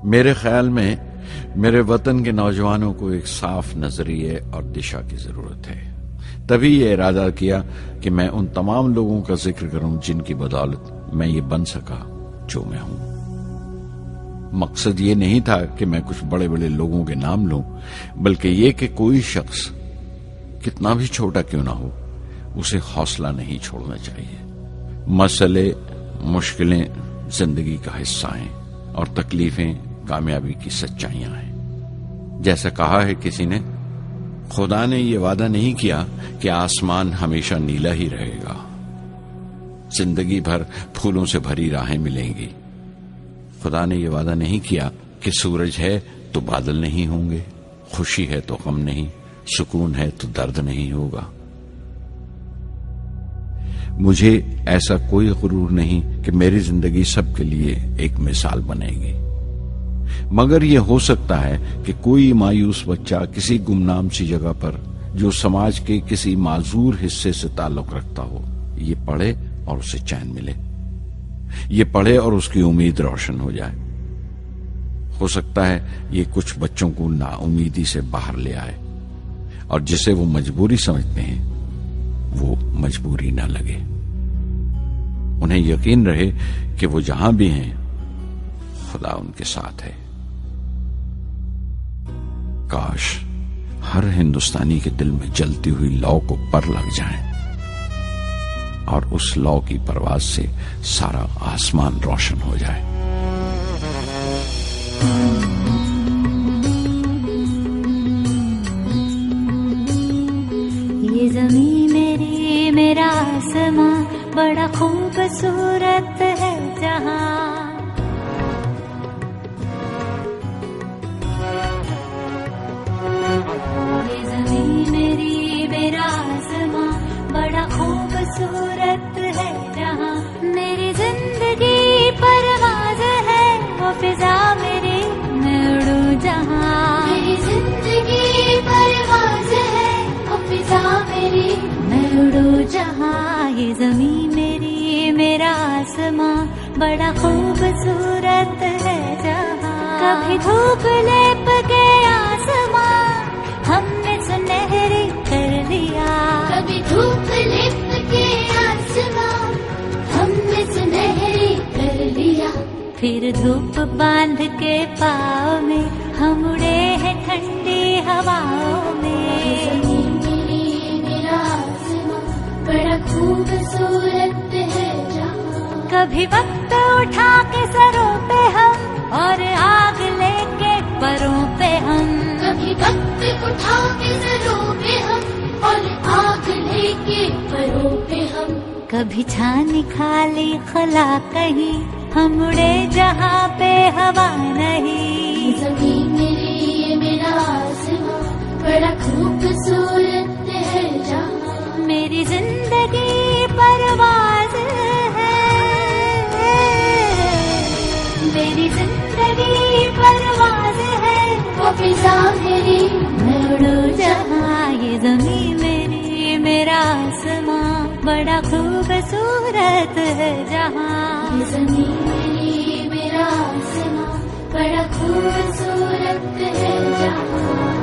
मेरे ख्याल में मेरे वतन के नौजवानों को एक साफ नजरिए और दिशा की जरूरत है। तभी ये इरादा किया कि मैं उन तमाम लोगों का जिक्र करूं जिनकी बदौलत मैं ये बन सका जो मैं हूं। मकसद ये नहीं था कि मैं कुछ बड़े बड़े लोगों के नाम लूं, बल्कि ये कि कोई शख्स कितना भी छोटा क्यों ना हो, उसे हौसला नहीं छोड़ना चाहिए। मसले, मुश्किलें जिंदगी का हिस्सा हैं और तकलीफें कामयाबी की सच्चाइयां हैं। जैसा कहा है किसी ने, खुदा ने यह वादा नहीं किया कि आसमान हमेशा नीला ही रहेगा, जिंदगी भर फूलों से भरी राहें मिलेंगी। खुदा ने यह वादा नहीं किया कि सूरज है तो बादल नहीं होंगे, खुशी है तो गम नहीं, सुकून है तो दर्द नहीं होगा। मुझे ऐसा कोई गुरूर नहीं कि मेरी जिंदगी सबके लिए एक मिसाल बनेगी, मगर यह हो सकता है कि कोई मायूस बच्चा किसी गुमनाम सी जगह पर जो समाज के किसी माजूर हिस्से से ताल्लुक रखता हो, ये पढ़े और उसे चैन मिले। ये पढ़े और उसकी उम्मीद रोशन हो जाए। हो सकता है ये कुछ बच्चों को नाउमीदी से बाहर ले आए और जिसे वो मजबूरी समझते हैं वो मजबूरी ना लगे। उन्हें यकीन रहे कि वो जहां भी हैं खुदा उनके साथ है। काश हर हिंदुस्तानी के दिल में जलती हुई लौ को पर लग जाए और उस लौ की परवाज से सारा आसमान रोशन हो जाए। ये ज़मीं मेरी, मेरा आसमां, बड़ा खूबसूरत है जहां। ये ज़मीं मेरी, मेरा आसमां, बड़ा खूबसूरत है जहां। मेरी जिंदगी परवाज़ है, वो फिजा मेरी, मैं उड़ूं जहां। मेरी जिंदगी परवाज़ है, वो फिजा मेरी, मैं उड़ूं जहां। ये ज़मीं मेरी, मेरा आसमां, बड़ा खूबसूरत है जहां। कभी धूप लेप के आसमां हमने सुनहरी कर लिया। कभी धूप लेप के आसमां हमने सुनहरी कर लिया। फिर धूप बांध के पाँव में हम उड़े हैं ठंडी हवाओं में। ज़मीं मेरी, मेरा आसमां, बड़ा खूबसूरत है जहां। कभी वक्त उठा के सरों पे हम और आग लेके परों पे हम। कभी वक्त उठा के सरों पे हम और आग लेके परों पे हम। कभी छानी खाली खला कहीं, हम उड़े जहाँ पे हवा नहीं। ज़मीं मेरी, मेरा आसमां, बड़ा खूबसूरत है जहां। मेरी जिंदगी परवाज़ है, मेरी जिंदगी परवाज़ है, वो फिजा मेरी, मैं उड़ूं जहां। ये ज़मीं मेरी, मेरा आसमां, बड़ा खूबसूरत है जहां। ये ज़मीं मेरी, मेरा आसमां, बड़ा खूबसूरत है जहां।